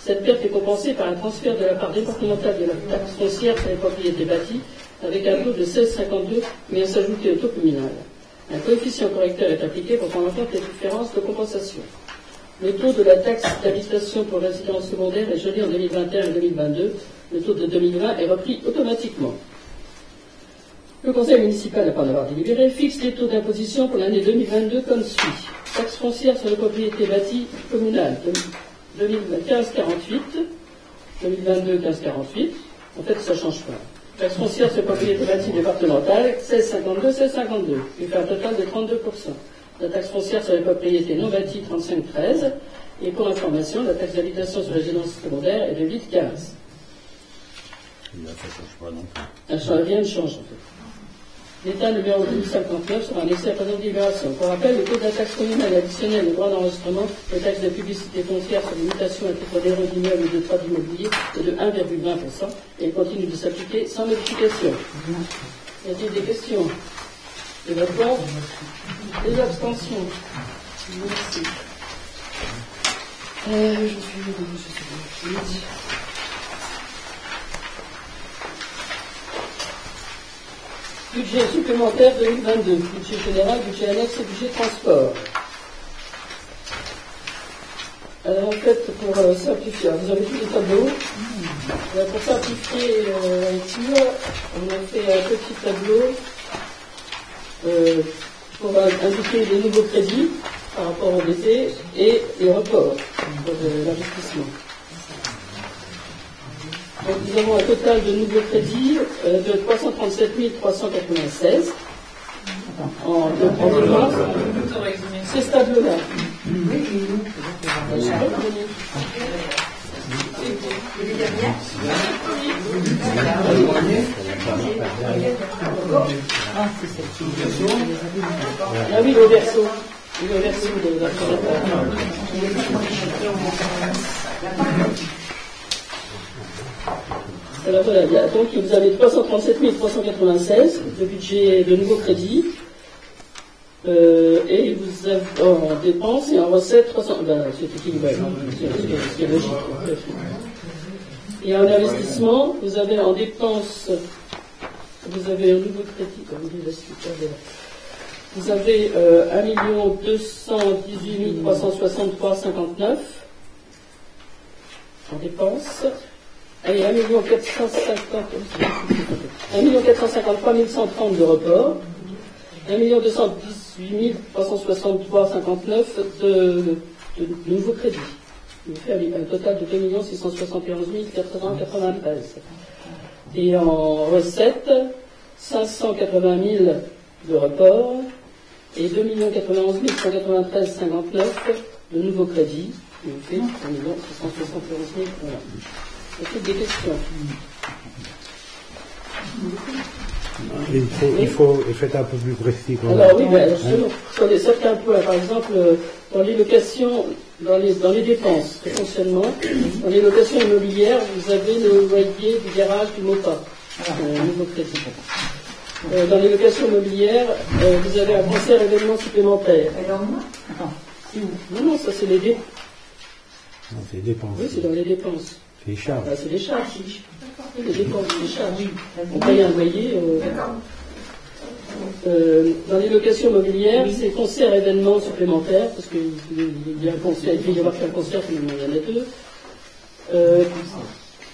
Cette perte est compensée par un transfert de la part départementale de la taxe foncière sur les propriétés bâties, avec un taux de 16,52, mais à s'ajouter au taux communal. Un coefficient correcteur est appliqué pour prendre en compte les différences de compensation. Le taux de la taxe d'habitation pour résidence secondaire est gelé en 2021 et 2022. Le taux de 2020 est repris automatiquement. Le Conseil municipal, après en avoir délibéré, fixe les taux d'imposition pour l'année 2022 comme suit. Taxe foncière sur les propriétés bâties communales, 2015 48, 2022 15 48. En fait, ça ne change pas. Taxe foncière sur les propriétés bâties départementales, 16,52, 16,52, qui fait un total de 32%. La taxe foncière sur les propriétés non bâties, 35,13. Et pour information, la taxe d'habitation sur les résidences secondaires est de 8,15. Là, ça ne change pas non plus. Rien ne change, en fait. L'état numéro 1059 sera annexé à la présente délibération. Pour rappel, le taux de la taxe communale additionnelle au droit d'enregistrement des taxes de publicité foncière sur les mutations à titre d'héros d'immeubles et de droits d'immobilier est de 1,20% et il continue de s'appliquer sans modification. Y a-t-il des questions? Des votes? Des abstentions? Merci. Je suis... Budget supplémentaire 2022, budget général, budget annexe et budget transport. Alors en fait, pour simplifier, vous avez tous les tableaux. Pour simplifier la lecture, on a fait un petit tableau pour indiquer les nouveaux crédits par rapport au BT et les reports de l'investissement. Donc nous avons un total de nouveaux crédits de 337 396 en dépenses. C'est ce tableau-là. Ah oui, le verso. Le verso de la alors voilà, donc vous avez 337 396 de budget de nouveaux crédits et vous avez en dépenses et en recettes 300. C'est équilibré, c'est logique. Et en investissement, vous avez en dépenses, vous avez un nouveau crédit, comme dit le secrétaire. Vous avez 1 218 363,59 en dépenses. Et 1 453 130 de report, 1 218 363,59 de nouveaux crédits. Il fait un total de 2 671 493. Et en recettes, 580 000 de report et 2 91 193,59 de nouveaux crédits. Il fait 1 671 000. Voilà. C'est toutes des questions. Il faut être un peu plus précis. Quand même. Alors oui, ben, justement, sur les certains points, par exemple, dans les locations, dans les dépenses de fonctionnement, dans les locations immobilières, vous avez le loyer du garage du MOPA, nouveau crédit. Dans les locations immobilières, vous avez un concert événement supplémentaire. Alors moi Non, ça c'est les dépenses. Non, c'est les dépenses. Oui, c'est dans les dépenses. C'est les charges. Ah, c'est les charges. Les dépenses, les charges. On paye un loyer. Dans les locations immobilières, c'est concert événements supplémentaires, parce qu'il y a un concert, il peut y avoir qu'un concert, finalement il y en a deux.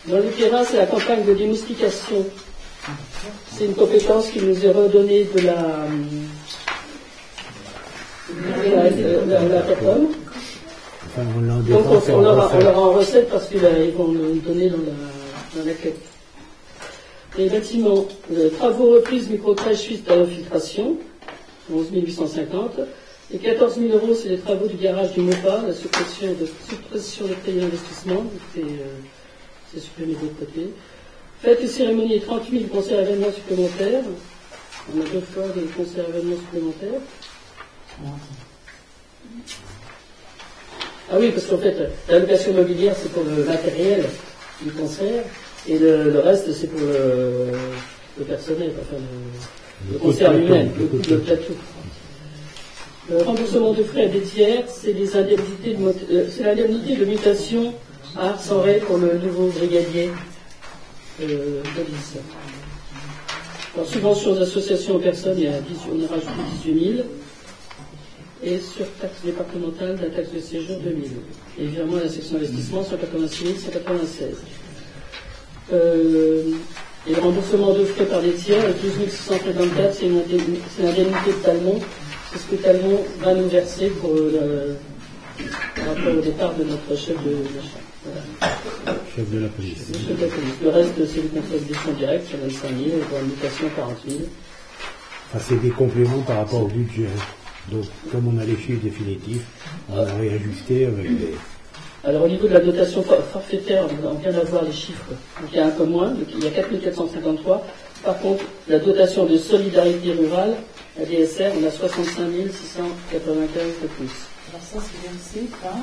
Dans le terrain, c'est la campagne de démoustication. C'est une compétence qui nous est redonnée de la PEPOM. Enfin, Donc on l'aura en recette parce qu'ils vont nous donner dans la quête. Les bâtiments, travaux reprises micro-crèche suite à l'infiltration, 11 850. Et 14 000 euros, c'est les travaux du garage du MOPA, la suppression de crédit d'investissement, c'est supprimé de l'autre côté. Fêtes et cérémonies, 30 000 concerts événements supplémentaires. On a 2 fois des concerts événements supplémentaires. Ah oui, parce qu'en fait, la location immobilière, c'est pour le matériel du concert, et le reste, c'est pour le personnel, enfin le concert lui-même, le plateau. Le remboursement de frais des tiers, c'est les indemnités c'est l'indemnité de mutation à Arsenray pour le nouveau brigadier police. En subvention aux associations aux personnes, on a rajouté 18 000. Et sur taxe départementale, la taxe de séjour 2 000. Et virement à la section investissement, 186 196. Et le remboursement de frais par les tiers, le 12 654, c'est l'indemnité de Talmont. C'est ce que Talmont va nous verser par rapport au départ de notre chef de l'achat. Voilà. Chef de la police. Le chef de la police. Le reste, c'est le contribution directe, sur 25 000, et pour la mutation, 40 000. Enfin, c'est des compléments par rapport au budget. Donc, comme on a les chiffres définitifs, on a réajusté avec les... Alors, au niveau de la dotation forfaitaire, on vient d'avoir les chiffres. Donc, il y a un peu moins, donc, il y a 4 453. Par contre, la dotation de solidarité rurale, la DSR, on a 65 695 de plus. Alors ça, c'est versé par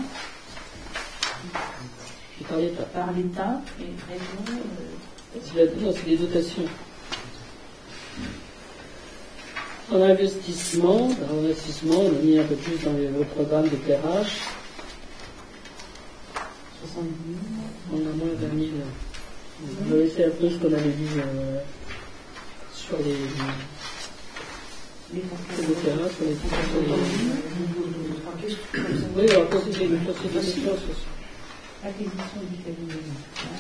l'État. Par l'État et région. Non, c'est des dotations. En investissement, on a mis un peu plus dans le programme d'éclairage. 70 000. On a moins 20 000. On va laisser un peu ce qu'on avait vu sur les terrains, sur les oui, on va poser une considération sur ça. Acquisition du cabinet médical.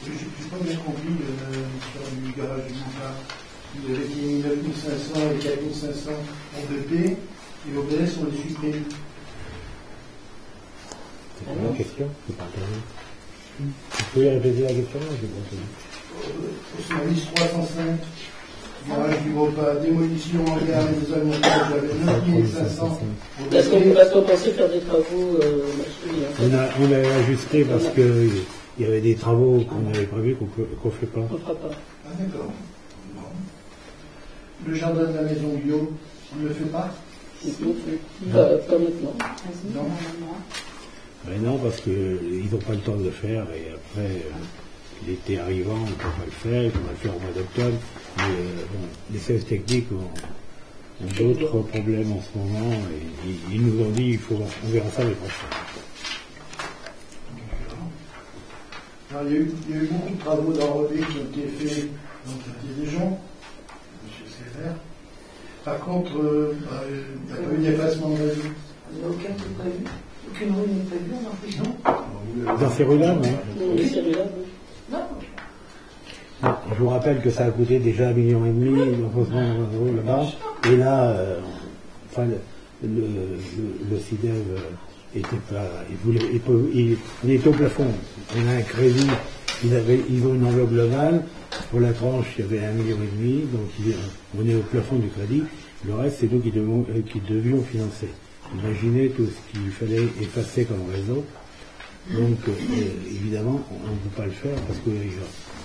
Je n'ai pas bien compris sur du garage du MOPA. Vous avez dit 9 500 et 4 500 en BP, et vos délais sont les supprimés. C'est pas la question, c'est pas entendu. Vous pouvez répéter la question? J'ai pas entendu. Au service 305, garage du MOPA, démolition en gare et des montage, j'avais 9 500 au BP. Parce qu'on pensait faire des travaux On a ajusté parce qu'il y avait des travaux qu'on avait prévus qu'on ne fait pas. on ne fera pas. Ah d'accord. Le jardin de la maison bio, on ne le fait pas? Pas maintenant. Non. Mais non, parce qu'ils n'ont pas le temps de le faire et après, l'été arrivant, on ne peut pas le faire, il faudra le faire au mois d'octobre. Mais bon, les services techniques ont d'autres problèmes en ce moment et ils nous ont dit on verra ça les prochains. Alors, il y a eu beaucoup de travaux d'enrobés qui ont été faits dans le quartier des gens, M. Sévère. Par contre, il n'y a pas eu d'effacement de réseau. Il n'y a aucun qui est prévu. Aucune rue n'est prévue en prison. Dans ces rues-là, non? Oui, c'est là. Non. Non, je vous rappelle que ça a coûté déjà 1,5 million d'euros là-bas. Et là, enfin, le CIDEV était pas. Il était au plafond. On a un crédit, ils ont une enveloppe globale. Pour la tranche, il y avait 1,5 million, donc on est au plafond du crédit. Le reste, c'est nous qui devions financer. Imaginez tout ce qu'il fallait effacer comme réseau. Donc, évidemment, on ne peut pas le faire parce que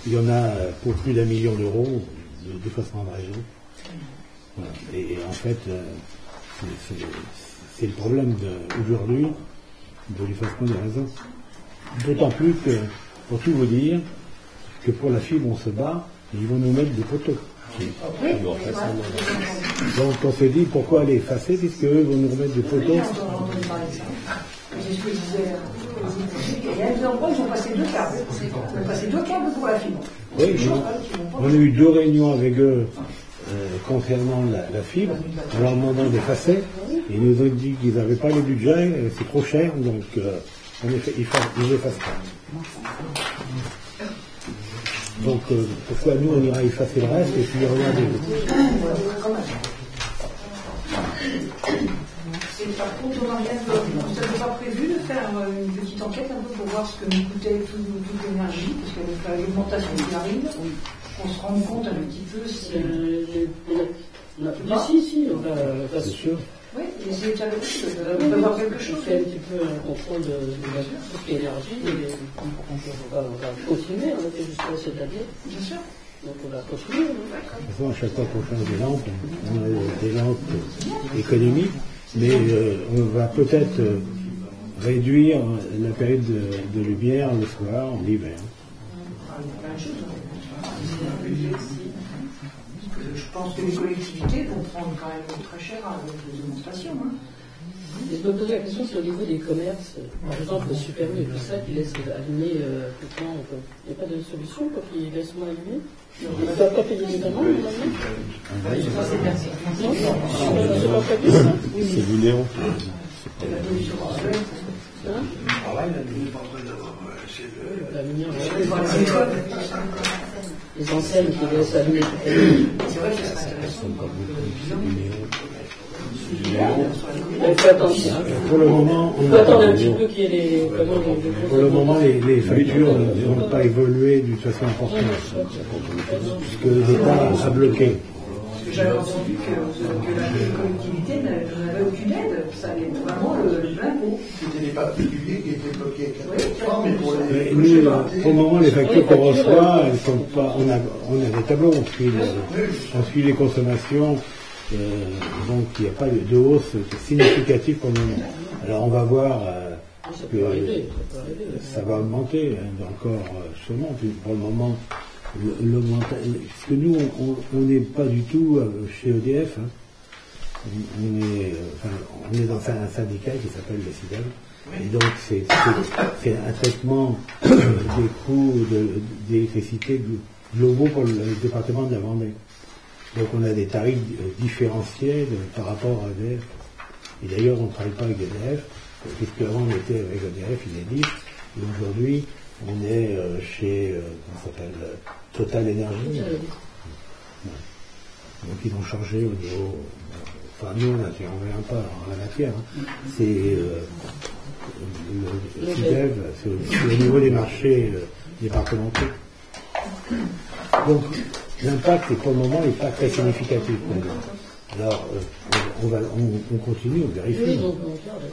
il y en a pour plus d'1 million d'euros de défacement de réseau. Voilà. Et en fait, c'est le problème aujourd'hui de l'effacement des réseaux. D'autant plus que, pour tout vous dire, que pour la fibre, on se bat, et ils vont nous mettre des poteaux. Donc on se dit pourquoi aller effacer, puisque eux vont nous remettre des poteaux. Il y a des endroits où ils ont passé 2 câbles. Ils ont passé 2 câbles pour la fibre. Oui, on a eu 2 réunions avec eux concernant la fibre, en leur demandant d'effacer. Ils nous ont dit qu'ils n'avaient pas le budget, c'est trop cher, donc en effet, ils n'effacent pas. Donc pourquoi nous on ira effacer le reste et puis regardez. Par contre, on n'avait pas prévu de faire une petite enquête un peu pour voir ce que nous coûtait toute l'énergie, parce qu'avec l'augmentation qui arrive, on se rend compte un petit peu si... Si, on va... C'est sûr. Oui, mais c'est déjà on va voir quelque chose. On fait un petit peu un contrôle de l'énergie et on va continuer, on a fait jusqu'à cette année. Bien sûr. Donc on va continuer. De toute façon, à chaque fois qu'on change des lampes, on a des lampes économiques, mais on va peut-être réduire la période de lumière le soir, l'hiver. Je pense que les collectivités vont prendre quand même très cher avec les démonstrations. Et je me posais la question sur le niveau des commerces, par exemple le Super U et tout ça, qui laisse allumer tout le temps. Il n'y a pas de solution pour qu'ils laissent moins allumer. Ils ne doivent pas payer les amendes normalement. C'est pas prévu ça. C'est du néon. La lumière, les enseignes qui laissent allumer toute la nuit. C'est vrai que ça serait intéressant. Faites attention. Pour le moment, Il faut attendre un petit peu qu'il y ait les... Pour le moment, les factures n'ont pas évolué d'une façon importante, puisque l'État a bloqué. Parce que j'avais entendu que la collectivité n'avait aucune aide, ça allait vraiment l'impôt. C'était les particuliers qui étaient bloqués. Nous, pour le moment, les factures qu'on reçoit, elles sont pas. On a des tableaux, on suit les consommations. Donc il n'y a pas de hausse significative pour le moment. Alors on va voir que ça va augmenter encore sûrement. Pour le moment, parce que nous on n'est pas du tout chez EDF. On est dans un syndicat qui s'appelle le CIDEL. Et donc c'est un traitement des coûts d'électricité globaux pour le département de la Vendée. Donc on a des tarifs différenciés par rapport à EDF. Et d'ailleurs on ne travaille pas avec EDF, puisqu'avant on était avec EDF, Enedis, et aujourd'hui on est chez comment ça s'appelle, Total Énergie. Donc ils ont changé au niveau. Enfin nous on n'intervient pas en la matière. C'est le CIDEV, c'est au niveau des marchés départementaux. Donc l'impact pour le moment n'est pas très significatif. Alors on continue, on vérifie. Oui, donc on regarde.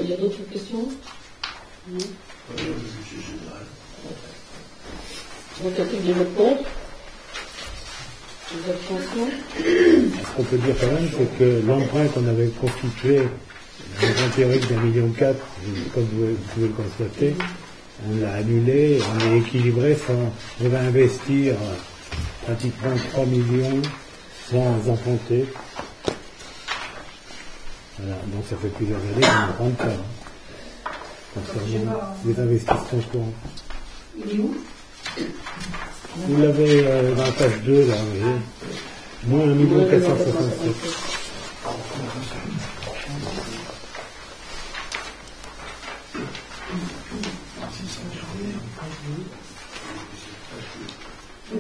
Il y a d'autres questions? Non. Donc il y a plus de votes contre. Des abstentions. Ce qu'on peut dire quand même, c'est que l'emprunt qu'on avait constitué dans un théorique d'1,4 million, comme vous pouvez le constater, on l'a annulé, on est équilibré, on va investir pratiquement 3 millions sans emprunter. Voilà, donc ça fait plusieurs années qu'on n'emprunte pas. Concernant les investissements courants. Il est où? Vous l'avez dans la page 2, là, vous voyez. Moins 1 467 000.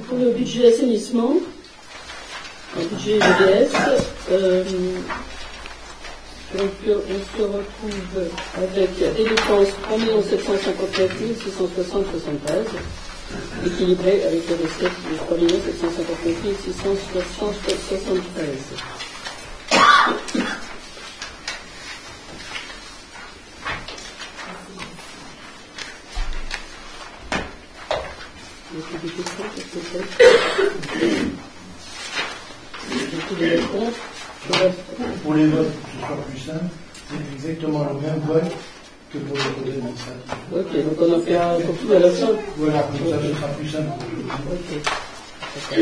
Pour le budget assainissement, le budget EDF, donc on se retrouve avec des dépenses 3 759 660,73, équilibré avec les recettes de 3 759 673. Pour les votes, pour que ce soit plus simple, c'est exactement le même vote que pour les côtés administratifs. Ok, donc on en fait un pour tout à la fin. Voilà, comme ça, ce sera plus simple pour tout le monde. Ok.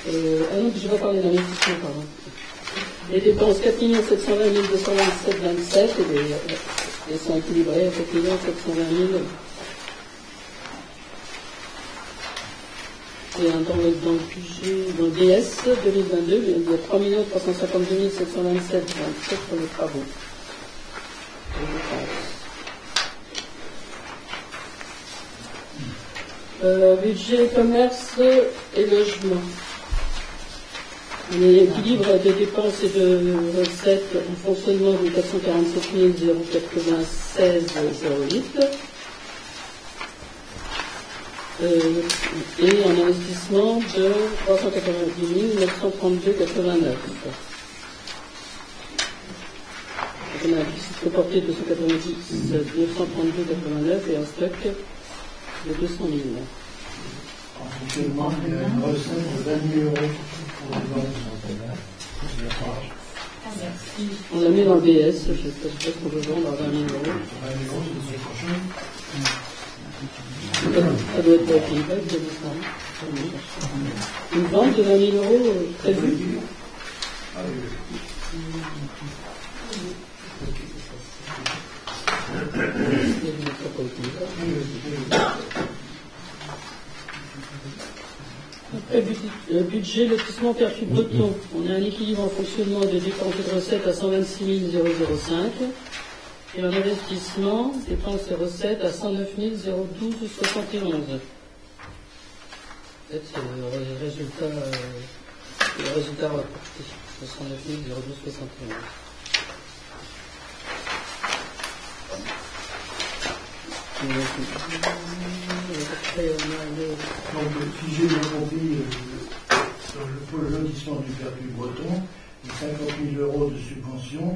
Donc, je vais parler d'investissement, pardon. Les dépenses 4 720 227,27 et elles sont équilibrées à 4 720 000. Et dans le budget, dans le DS 2022, il y a 3 352 727,27 pour les travaux. Budget commerce et logement. L'équilibre des dépenses et de recettes en fonctionnement de 447 096,08 et en investissement de 390 932,89. On a un déficit reporté de 290 932,89 et un stock de 200 000. En fonctionnement, il y a une recette de 20 000 euros pour les ventes. On l'a mis dans le BS, je sais pas qu'on peut vendre à 20 000 euros. 20 000 euros, c'est le prochain. Ça doit être une vague de une vente de 20 000 euros prévue. Après, budget lotissement Perfus-Breton. On a un équilibre en fonctionnement de dépenses et de recettes à 126 005 et un investissement, dépenses et recettes à 109 012,71. Peut-être c'est le résultat rapporté de 109 012,71. Donc, si j'ai bien compris, pour le lotissement du Perfus-Breton, les 50 000 euros de subvention,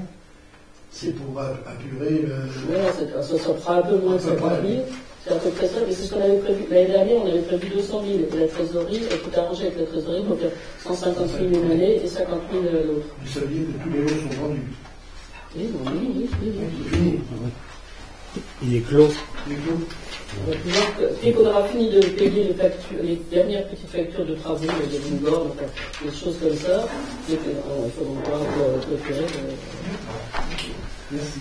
c'est pour apurer le. Voilà, ça fera un peu moins de 50 000. C'est à peu près ça, mais c'est ce qu'on avait prévu. L'année dernière, on avait prévu 200 000 et la trésorerie, il faut arranger avec la trésorerie, donc 150 000 une année et 50 000 l'autre. Vous saviez que tous les lots sont vendus. Oui, oui. Il est clos. Dès qu'on aura fini de payer les dernières petites factures de travaux, des lignes des choses comme ça, il faudra clôturer. Merci.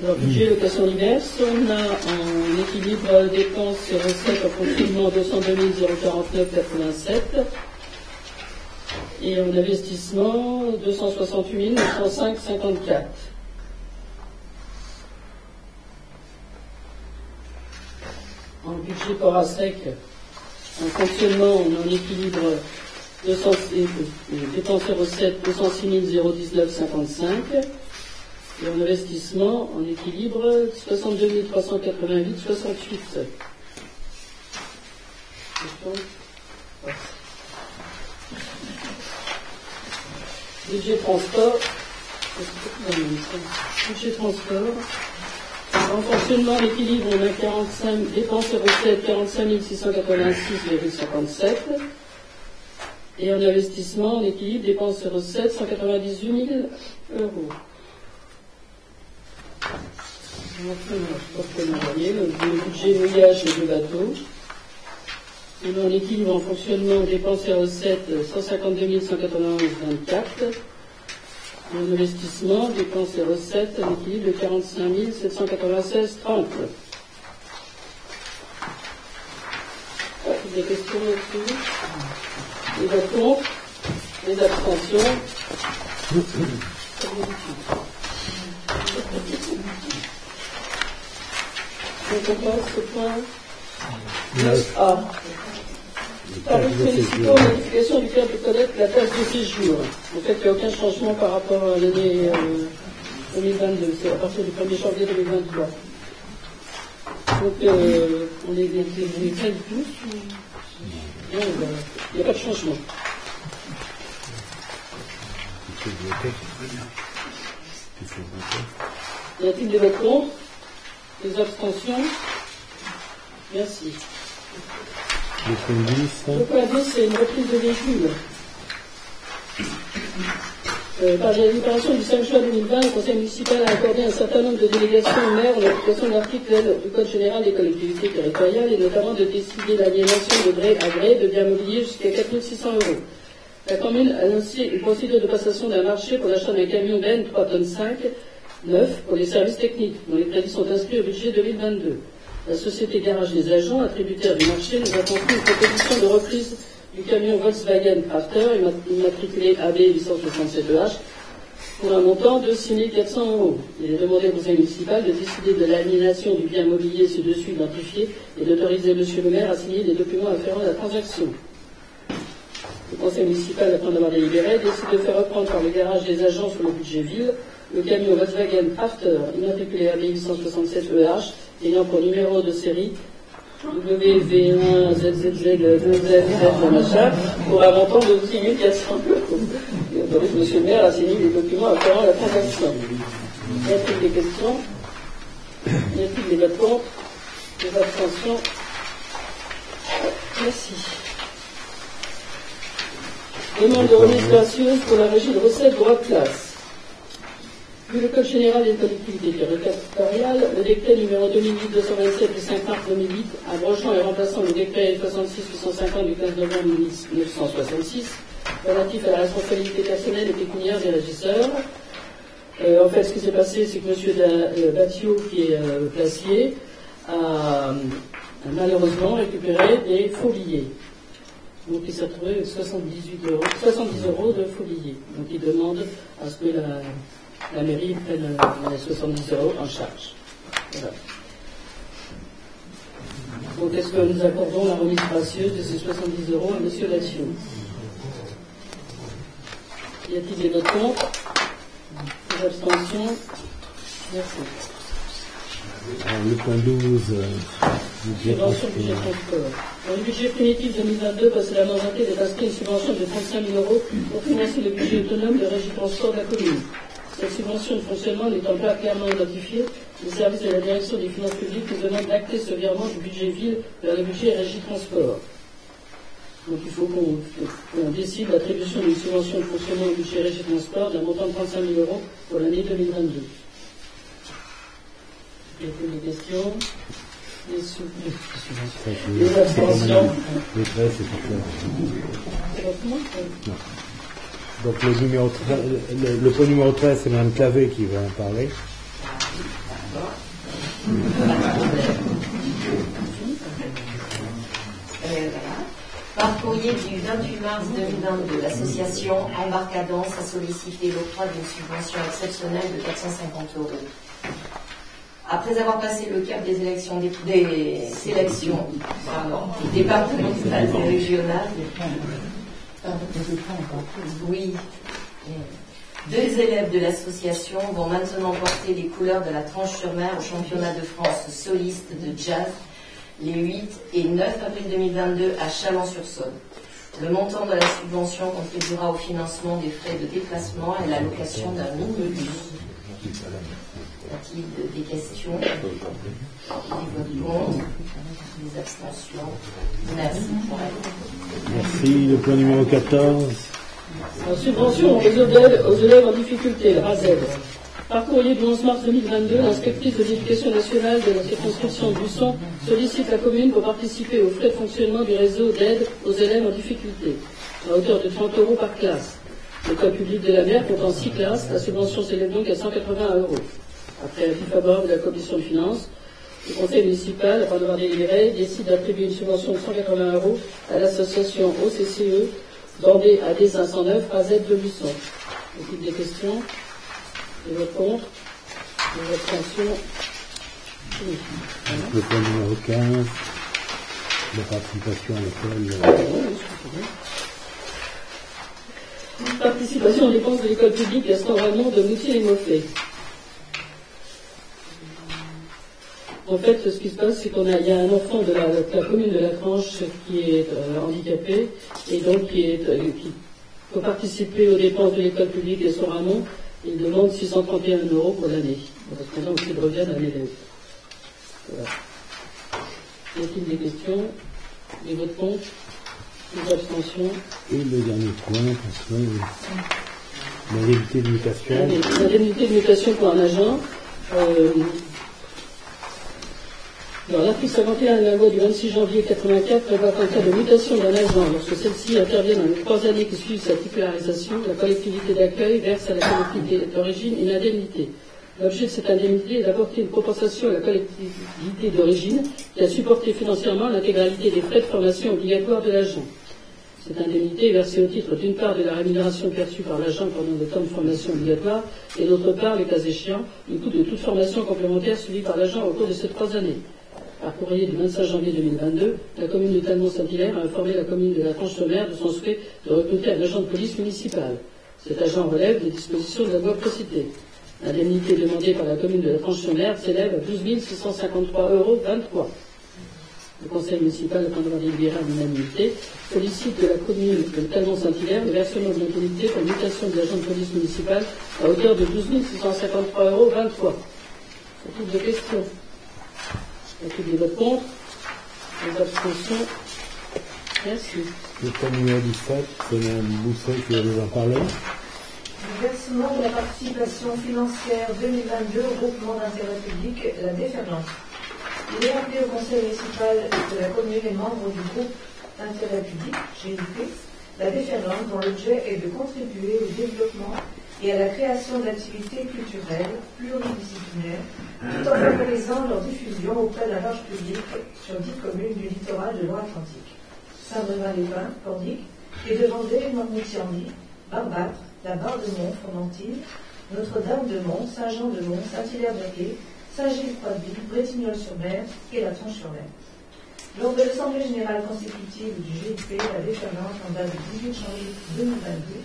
Alors, budget location diverse, on a en équilibre dépenses et recettes en fonctionnement 202 049,87 et en investissement 268 905,54. En budget port à sec, en fonctionnement, on a en équilibre dépenses et recettes 206 019,55 et en investissement, en équilibre 62 388,68. Budget transport, budget transport. En fonctionnement, l'équilibre, on a 45 dépenses et recettes 45 686,57 et en investissement, en équilibre, dépenses et recettes 198 000 euros. Le budget voyage de bateau. On a en équilibre en fonctionnement, dépenses et recettes 152 191,24. En investissement, dépenses et recettes, un équilibre de 45 796,30. Des questions là-dessus? Les votes contre? Les abstentions? Donc on passe au point 9A. Par une félicitons la modification du code de connaître la place de séjour. En fait, il n'y a aucun changement par rapport à l'année 2022. C'est à partir du 1er janvier 2023. Donc, on les traite tous. Non, il n'y a pas de changement. Y a-t-il des votes contre? Des abstentions? Merci. Le point 10. Le point 10, c'est une reprise de véhicules. Par la délibération du 5 juin 2020, le Conseil municipal a accordé un certain nombre de délégations au maire en application de l'article L du Code général des collectivités territoriales et notamment de décider l'aliénation de gré à gré de biens mobiliers jusqu'à 4 600 €. La commune a lancé une procédure de passation d'un marché pour l'achat d'un camion Ben 3 tonnes 5 neuf pour les services techniques, dont les crédits sont inscrits au budget 2022. La société Garage des Agents, attributaire du marché, nous a confié une proposition de reprise du camion Volkswagen Crafter, immatriculé AB 867EH, pour un montant de 6 400 €. Il est demandé au Conseil municipal de décider de l'aliénation du bien mobilier ci-dessus identifié et d'autoriser M. le maire à signer les documents afférents à la transaction. Le Conseil municipal, après en avoir délibéré, décide de faire reprendre par le Garage des Agents sur le budget ville le camion Volkswagen Crafter, immatriculé AB 867EH, ayant pour numéro de série WV1ZZZ2ZZ, pour un montant de 6 400 €. Il autorise M. le maire à signer les documents afférents à la transaction. Y a-t-il des questions? Y a-t-il des votes contre? Des abstentions? Merci. Demande de remise gracieuse pour la régie de recettes droit de place. Vu le Code général des collectivités territoriales, le décret numéro 2008-227 du 5 mars 2008, abrogeant et remplaçant le décret 66-850 du 15 novembre 1966, relatif à la responsabilité personnelle et pécuniaire des régisseurs. En fait, ce qui s'est passé, c'est que M. Batio, qui est placier, a malheureusement récupéré des faux billets. Donc il s'est retrouvé avec 70 € de faux billets. Donc il demande à ce que la mairie prenne les 70 € en charge. Voilà. Donc est-ce que nous accordons la remise gracieuse de ces 70 € à M. Batio? Y a-t-il des votes contre? Des abstentions? Merci. Alors, le point 12, subvention budget transport. Dans le budget primitif 2022, précédemment voté, est inscrit une subvention de 35 000 € pour financer le budget autonome de régie transport de la commune. Cette subvention de fonctionnement n'étant pas clairement identifiée, les services de la direction des finances publiques nous demandent d'acter ce virement du budget ville vers le budget régie transport. Donc il faut qu'on décide l'attribution d'une subvention de fonctionnement au budget régie transport d'un montant de 35 000 € pour l'année 2022. Y a-t-il des questions? Les abstentions? les 13, c'est tout C'est votre nom? Non. Donc le point numéro 13, c'est Mme Clavé qui va en parler. Par courrier du 28 mars 2022, l'association Embarcadance a sollicité l'octroi d'une subvention exceptionnelle de 450 €. Après avoir passé le cap des élections, des sélections départementales et régionales, oui, deux élèves de l'association vont maintenant porter les couleurs de la Tranche-sur-Mer au championnat de France soliste de jazz les 8 et 9 avril 2022 à Chalon-sur-Saône. Le montant de la subvention contribuera au financement des frais de déplacement et la location d'un minibus. Y a-t-il des questions? Des votes contre? Des abstentions? Merci pour elle. Merci. Le point numéro 14. En subvention aux élèves en difficulté, le RASED. Par courrier du 11 mars 2022, l'inspectrice de l'éducation nationale de la circonscription Buisson sollicite la commune pour participer aux frais de fonctionnement du réseau d'aide aux élèves en difficulté, à hauteur de 30 € par classe. L'école publique de la mer comptant 6 classes, la subvention s'élève donc à 180 €. Après avis favorable de la commission de finances, le conseil municipal, après avoir délibéré, décide d'attribuer une subvention de 180 € à l'association OCCE, bandée à D509, RASED de Buisson. Y a-t-il des questions? Des votes contre? Des abstentions? Oui. Le point numéro 15, la participation à l'école. Participation aux dépenses de l'école publique Gaston Raymond de Moutier-les-Moffets. En fait, ce qui se passe, c'est qu'il y a un enfant de la commune de La Tranche qui est handicapé et donc qui peut participer aux dépenses de l'école publique Gaston Raymond. Il demande 631 € pour l'année, correspondant au revient d'un élève. Voilà. Y a-t-il des questions? Les votes contre, les abstentions. Et le dernier point, l'indemnité de mutation. L'indemnité de mutation pour un agent. L'article 51 de la loi du 26 janvier 1984 prévoit qu'en cas de mutation d'un agent, lorsque celle-ci intervient dans les 3 années qui suivent sa titularisation, la collectivité d'accueil verse à la collectivité d'origine une indemnité. L'objet de cette indemnité est d'apporter une compensation à la collectivité d'origine qui a supporté financièrement l'intégralité des frais de formation obligatoires de l'agent. Cette indemnité est versée au titre d'une part de la rémunération perçue par l'agent pendant le temps de formation obligatoire et d'autre part, le cas échéant, du coût de toute formation complémentaire suivie par l'agent au cours de ces 3 années. Par courrier du 25 janvier 2022, la commune de Talmont-Saint-Hilaire a informé la commune de la Tranche-sur-Mer de son souhait de recruter un agent de police municipale. Cet agent relève des dispositions de la loi précitée. L'indemnité demandée par la commune de la Tranche-sur-Mer s'élève à 12 653,23 €. Le conseil municipal, afin d'avoir délibéré à l'unanimité, sollicite de la commune de Talmont-Saint-Hilaire le versement de l'indemnité pour mutation de l'agent de police municipale à hauteur de 12 653,23 €. C'est toutes de questions. Il y a tous les votes contre, les abstentions. Merci. Le point numéro 17, c'est Mme Bousset qui va nous en parler. Le versement de la participation financière 2022 au groupement d'intérêt public, la déferlante. Il est appelé au conseil municipal de la commune et membres du groupe d'intérêt public, GIP, la déferlante, dont l'objet est de contribuer au développement et à la création d'activités culturelles pluridisciplinaires, tout en favorisant leur diffusion auprès d'un large public sur 10 communes du littoral de Loire-Atlantique. Saint-Brevin-les-Pins, Pornic, et de Vendée, Noirmoutier-en-Die, Barbâtre, la Barre-de-Mont, Fromentine, Notre-Dame-de-Mont, Saint-Jean-de-Mont, Saint-Hilaire-de-Quai, Saint-Gilles-Croix-de-Ville, Bretignolles-sur-Mer et la Tranche-sur-Mer. Lors de l'Assemblée générale consécutive du GIP, la déferlante en date du 18 janvier 2022,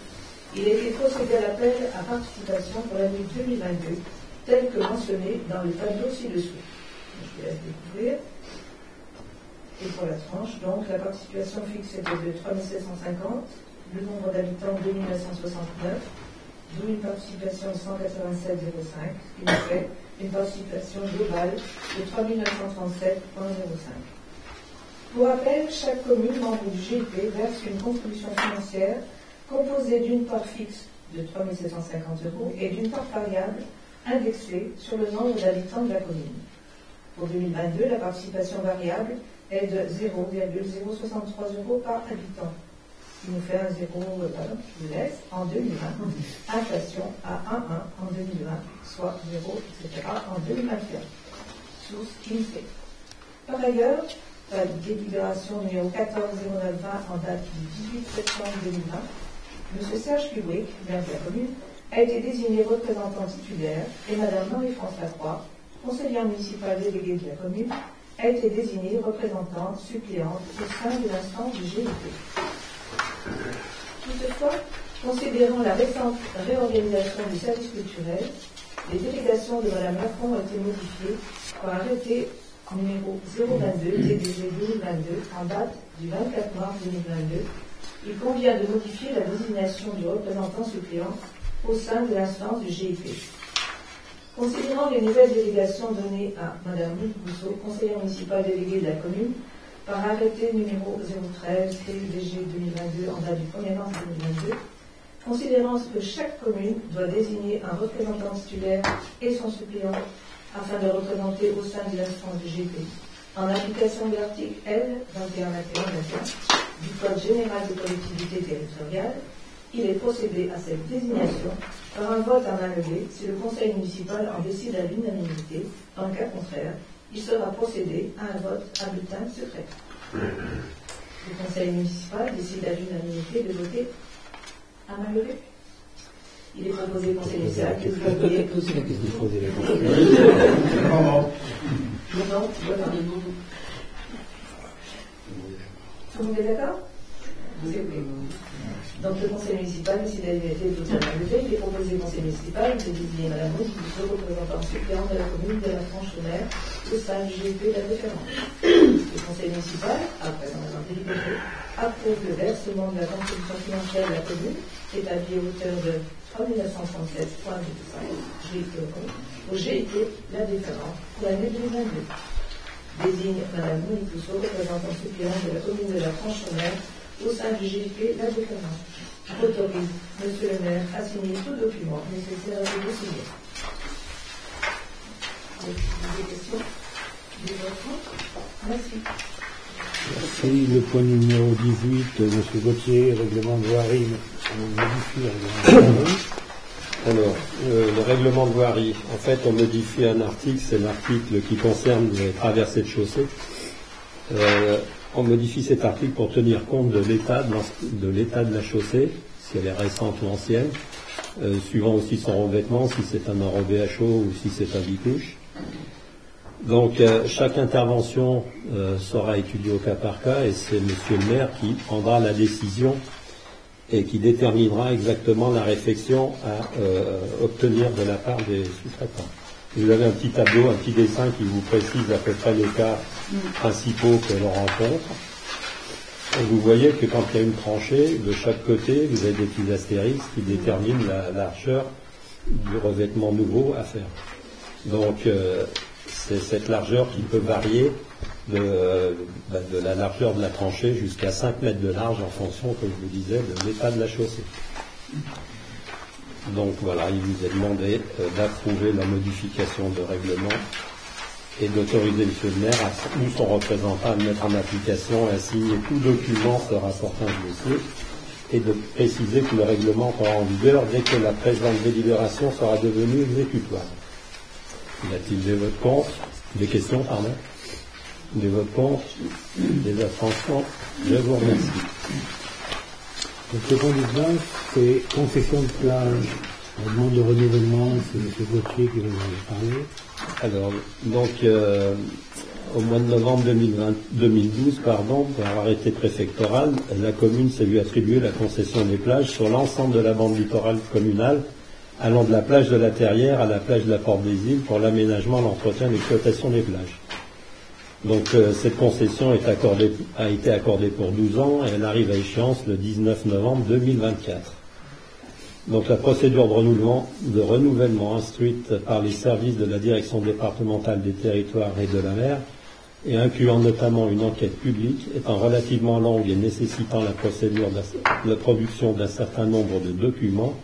il a été procédé à l'appel à participation pour l'année 2022, tel que mentionné dans le tableau ci-dessous. Je vous laisse découvrir. Et pour la tranche, donc, la participation fixe était de 3 750, le nombre d'habitants 2 969, d'où une participation de 187,05, ce qui nous fait une participation globale de 3 937,05. Pour rappel, chaque commune membre du GIP verse une contribution financière composée d'une part fixe de 3 750 € et d'une part variable indexée sur le nombre d'habitants de la commune. Pour 2022, la participation variable est de 0,063 € par habitant, ce qui nous fait un 0, je vous laisse, en 2020, inflation à 1,1 en 2020, soit 0, etc. en 2021, source INSEE. Par ailleurs, la délibération numéro 140920 en date du 18 septembre 2020, M. Serge Kubrick, maire de la commune, a été désigné représentant titulaire et Mme Marie-France Lacroix, conseillère municipale déléguée de la commune, a été désignée représentante suppléante au sein de l'instance du GIP. Toutefois, considérant la récente réorganisation du service culturel, les délégations de Mme Lacroix ont été modifiées par arrêté numéro 022 TDG 2022 en date du 24 mars 2022. Il convient de modifier la désignation du représentant suppléant au sein de l'instance du GIP. Considérant les nouvelles délégations données à Mme Luc Bousseau, conseillère municipale déléguée de la commune, par arrêté numéro 013 TDG 2022 en date du 1er mars 2022, considérant que chaque commune doit désigner un représentant titulaire et son suppléant afin de représenter au sein de l'instance du GIP, en application de l'article L. 2121 du Code général des collectivités territoriales, il est procédé à cette désignation par un vote à main levée si le conseil municipal en décide à l'unanimité. Dans le cas contraire, il sera procédé à un vote à bulletin secret. Le conseil municipal décide à l'unanimité de voter à main levée. Il est proposé au conseil municipal que vous voyez. Tout le monde est d'accord? C'est OK. Donc le conseil municipal décide à l'unanimité de voter à main levée. Il est proposé au conseil municipal de désigner Mme Mousse, représentant suppléant de la commune de la Tranche-sur-Mer au sein du GIP de la déférence. Le conseil municipal, après un délibéré, approuve le versement de la contribution financière de la commune, établie à hauteur de 3 937,25 au GIP la déférence pour l'année 2022. désigne Mme Monique Pousseau, représentant suppléant de la commune de la Franche-Mer, au sein du GP La Déferlante. Autorise Monsieur le maire à signer tout document nécessaire à vous signer. Des questions? Des votes? Merci. Merci. Le point numéro 18, M. Gauthier, règlement de voirie, on modifie le règlement de voirie. Alors, le règlement de voirie, en fait, on modifie un article, c'est l'article qui concerne les traversées de chaussée. On modifie cet article pour tenir compte de l'état de la chaussée, si elle est récente ou ancienne, suivant aussi son revêtement, si c'est un enrobé à chaud ou si c'est un bicouche. Donc, chaque intervention sera étudiée au cas par cas et c'est Monsieur le maire qui prendra la décision et qui déterminera exactement la réflexion à obtenir de la part des sous-traitants. Vous avez un petit tableau, un petit dessin qui vous précise à peu près les cas principaux que l'on rencontre. Et vous voyez que quand il y a une tranchée, de chaque côté, vous avez des petits astérisques qui déterminent la largeur du revêtement nouveau à faire. Donc, c'est cette largeur qui peut varier de la largeur de la tranchée jusqu'à 5 mètres de large en fonction, comme je vous disais, de l'état de la chaussée. Donc voilà, il vous est demandé d'approuver la modification de règlement et d'autoriser M. le maire ou son représentant à le mettre en application et à signer tout document se rapportant au dossier et de préciser que le règlement sera en vigueur dès que la présente délibération sera devenue exécutoire. Y a-t-il des votes contre? Des questions, pardon? Des votes contre? Des abstentions? Je vous remercie. Donc le point 19, c'est concession de plage. La demande de renouvellement, c'est M. Gauthier qui va nous parler. Alors, donc, au mois de novembre 2012, par arrêté préfectoral, la commune s'est vue attribuer la concession des plages sur l'ensemble de la bande littorale communale, allant de la plage de la Terrière à la plage de la Porte des Îles pour l'aménagement, l'entretien et l'exploitation des plages. Donc cette concession a été accordée pour 12 ans et elle arrive à échéance le 19 novembre 2024. Donc la procédure de renouvellement instruite par les services de la direction départementale des territoires et de la mer et incluant notamment une enquête publique étant relativement longue et nécessitant la production d'un certain nombre de documents,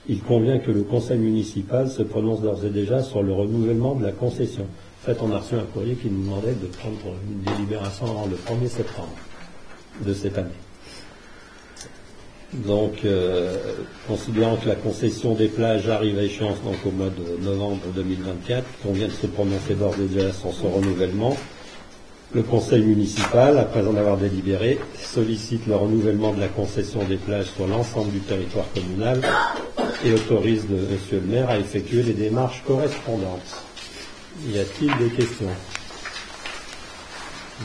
il convient que le conseil municipal se prononce d'ores et déjà sur le renouvellement de la concession. En fait, on a reçu un courrier qui nous demandait de prendre une délibération avant le 1er septembre de cette année. Donc, considérant que la concession des plages arrive à échéance donc au mois de novembre 2024, qu'on vient de se prononcer d'ores et déjà sur son renouvellement, le conseil municipal, après en avoir délibéré, sollicite le renouvellement de la concession des plages sur l'ensemble du territoire communal et autorise Monsieur le maire à effectuer les démarches correspondantes. Y a-t-il des questions?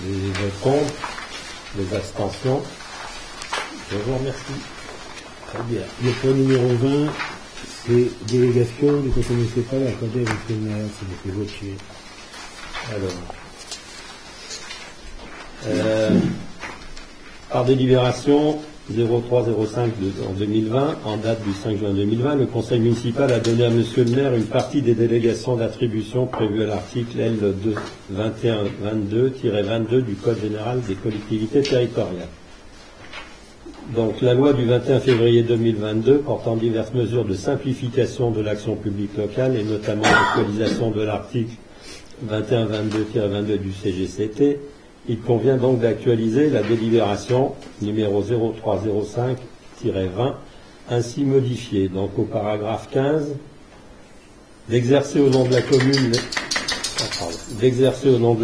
Des votes contre? Des abstentions? Je vous remercie. Très bien. Le point numéro 20, c'est délégation du conseil municipal accordée à M. le maire, c'est M. Gauthier. Alors, par délibération 0305 en 2020, en date du 5 juin 2020, le conseil municipal a donné à Monsieur le maire une partie des délégations d'attribution prévues à l'article L 2122-22 du Code général des collectivités territoriales. Donc la loi du 21 février 2022 portant diverses mesures de simplification de l'action publique locale et notamment l'actualisation de l'article 2122-22 du CGCT, il convient donc d'actualiser la délibération numéro 0305-20 ainsi modifiée. Donc au paragraphe 15, d'exercer au nom de la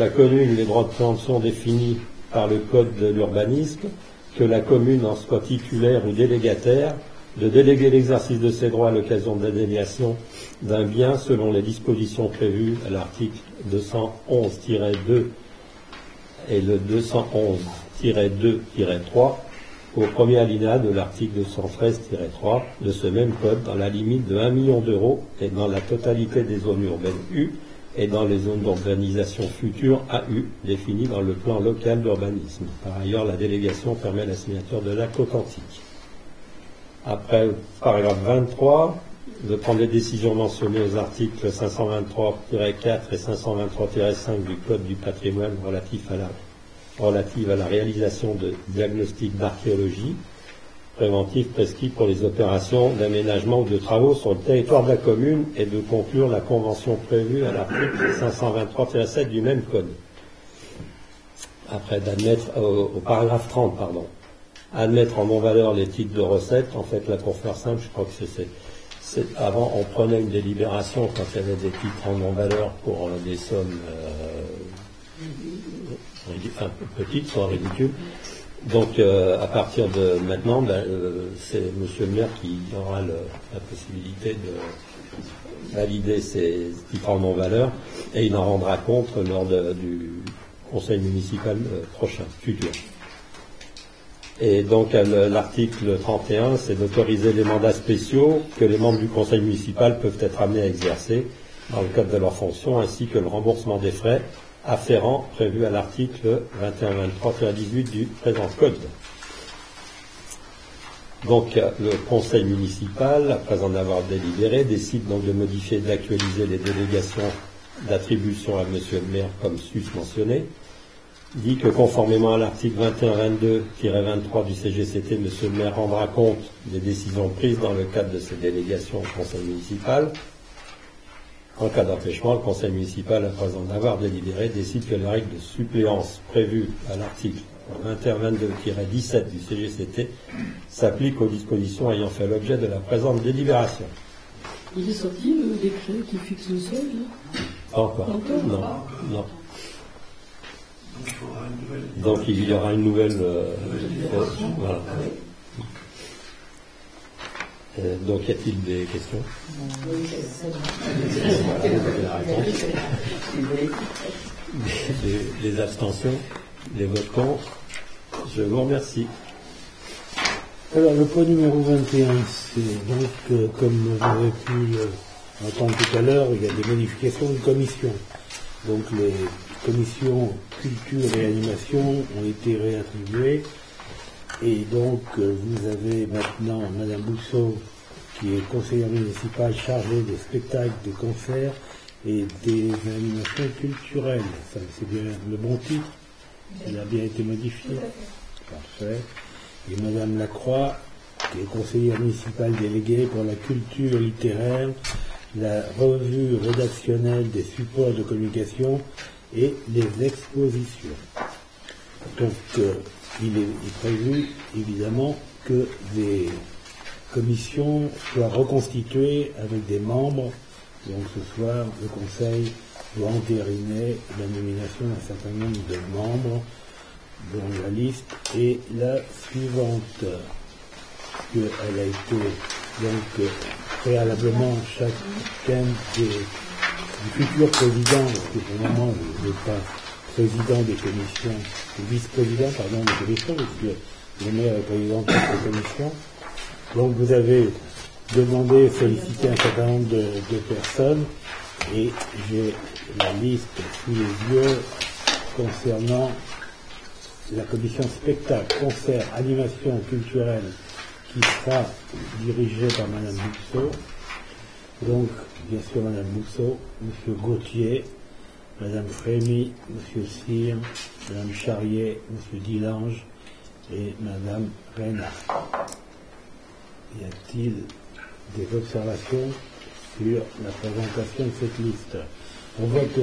commune les droits de préemption définis par le Code de l'urbanisme, que la commune en soit titulaire ou délégataire, de déléguer l'exercice de ses droits à l'occasion de la délégation d'un bien selon les dispositions prévues à l'article 211-2 et le 211-2-3 au premier alinéa de l'article 213-3 de ce même code dans la limite de 1 million d'euros et dans la totalité des zones urbaines U et dans les zones d'urbanisation futures AU définies dans le plan local d'urbanisme. Par ailleurs, la délégation permet la signature de l'acte authentique. Après, paragraphe 23, de prendre les décisions mentionnées aux articles 523-4 et 523-5 du Code du patrimoine relative à la réalisation de diagnostics d'archéologie préventifs prescrits pour les opérations d'aménagement ou de travaux sur le territoire de la commune et de conclure la convention prévue à l'article 523-7 du même Code. Après, d'admettre, au paragraphe 30, pardon, admettre en non-valeur les titres de recettes. En fait, là, pour faire simple, je crois que avant, on prenait une délibération quand il y avait des titres en non-valeur pour des sommes petites, soit ridicules. Donc, à partir de maintenant, c'est Monsieur le maire qui aura la possibilité de valider ces titres en non-valeur et il en rendra compte lors du conseil municipal futur. Et donc l'article 31, c'est d'autoriser les mandats spéciaux que les membres du conseil municipal peuvent être amenés à exercer dans le cadre de leurs fonctions, ainsi que le remboursement des frais afférents prévus à l'article 21-23-18 du présent code. Donc le conseil municipal, après en avoir délibéré, décide donc de modifier et d'actualiser les délégations d'attribution à monsieur le maire comme sus-mentionné, dit que conformément à l'article 21-22-23 du CGCT, monsieur le maire rendra compte des décisions prises dans le cadre de ces délégations au conseil municipal. En cas d'empêchement, le conseil municipal, après en avoir délibéré, décide que les règles de suppléance prévues à l'article 21-22-17 du CGCT s'appliquent aux dispositions ayant fait l'objet de la présente délibération. Il est sorti le décret qui fixe le sol, là ? Pas encore. Non. Donc il y aura une nouvelle. Voilà. Donc y a-t-il des questions? Des abstentions? Des votes contre? Je vous remercie. Alors le point numéro 21, c'est donc, comme vous avez pu entendre tout à l'heure, il y a des modifications de commission. Donc les commissions culture et animation ont été réattribuées. Et donc, vous avez maintenant Madame Bousseau, qui est conseillère municipale chargée des spectacles, des concerts et des animations culturelles. Ça, c'est bien le bon titre. Il a bien été modifié. Parfait. Et Madame Lacroix, qui est conseillère municipale déléguée pour la culture littéraire, la revue rédactionnelle des supports de communication et les expositions. Donc, il est prévu, évidemment, que des commissions soient reconstituées avec des membres. Donc ce soir, le Conseil doit entériner la nomination d'un certain nombre de membres, dont la liste est la suivante. Elle a été donc préalablement chacun du futur président, parce que pour le moment, vous n'êtes pas président des commissions, vice-président, pardon, des commissions, parce que le maire est président de cette commission. Donc vous avez demandé, sollicité un certain nombre de personnes, et j'ai la liste sous les yeux concernant la commission spectacle, concert, animation culturelle, qui sera dirigée par Madame Bousseau. Donc, bien sûr, Madame Bousseau, Monsieur Gauthier, Madame Frémy, Monsieur Cyr, Madame Charrier, Monsieur Dilange et Madame Reynard. Y a-t-il des observations sur la présentation de cette liste? On voit que...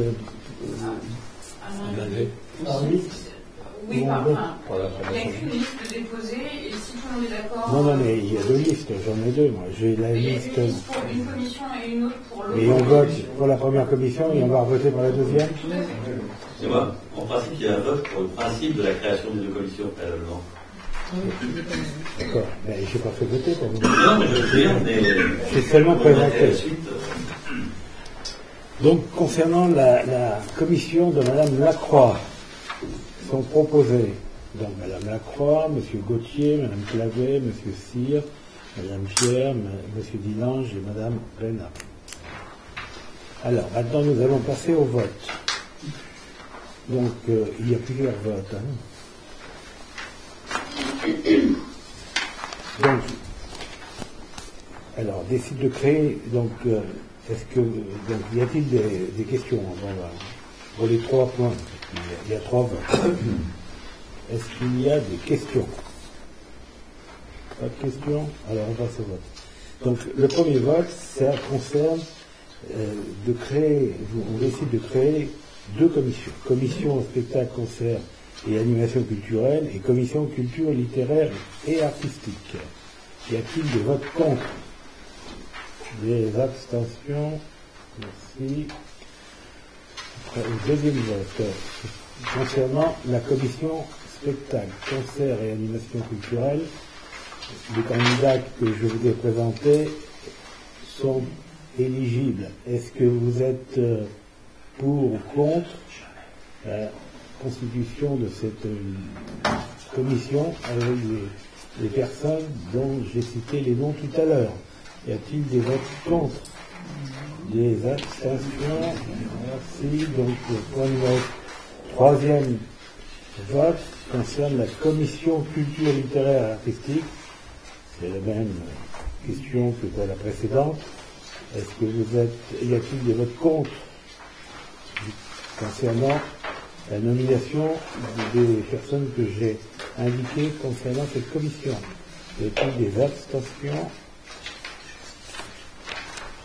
Oui, il n'y a qu'une liste déposée, et si tout le monde est d'accord... Non, mais il y a deux listes, j'en ai deux, moi. J'ai la liste... Il y a une liste pour une commission et une autre pour l'autre. Et on vote pour la première commission et on va voter pour la deuxième? C'est moi. En principe, il y a un vote pour le principe de la création des deux commissions préalablement. D'accord. Mais je n'ai pas fait voter pour vous. Non, mais je sais, mais... J'ai seulement présenté. Donc, concernant la commission de Madame Lacroix, sont proposés donc Madame Lacroix, Monsieur Gauthier, Madame Clavet, Monsieur Cyr, Madame Pierre, Monsieur Dilange et Madame Reynard. Alors, maintenant, nous allons passer au vote. Donc, il y a plusieurs votes. Donc, Alors, décide de créer, donc, est-ce que, donc, y a-t-il des questions pour les 3 points? Il y a 3 votes. Est-ce qu'il y a des questions? Pas de questions? Alors, on passe au vote. Donc, le premier vote, ça concerne on décide de créer 2 commissions. Commission spectacle, concert et animation culturelle et commission culture littéraire et artistique. Y a-t-il des votes contre? Des abstentions? Merci. Le deuxième vote concernant la commission spectacle, concert et animation culturelle. Les candidats que je vous ai présentés sont éligibles. Est-ce que vous êtes pour ou contre la constitution de cette commission avec les personnes dont j'ai cité les noms tout à l'heure? Y a-t-il des votes contre? Des abstentions? Merci. Donc, le troisième vote concerne la commission culture littéraire et artistique. C'est la même question que pour la précédente. Est-ce que y a-t-il des votes contre concernant la nomination des personnes que j'ai indiquées concernant cette commission? Y a-t-il des abstentions?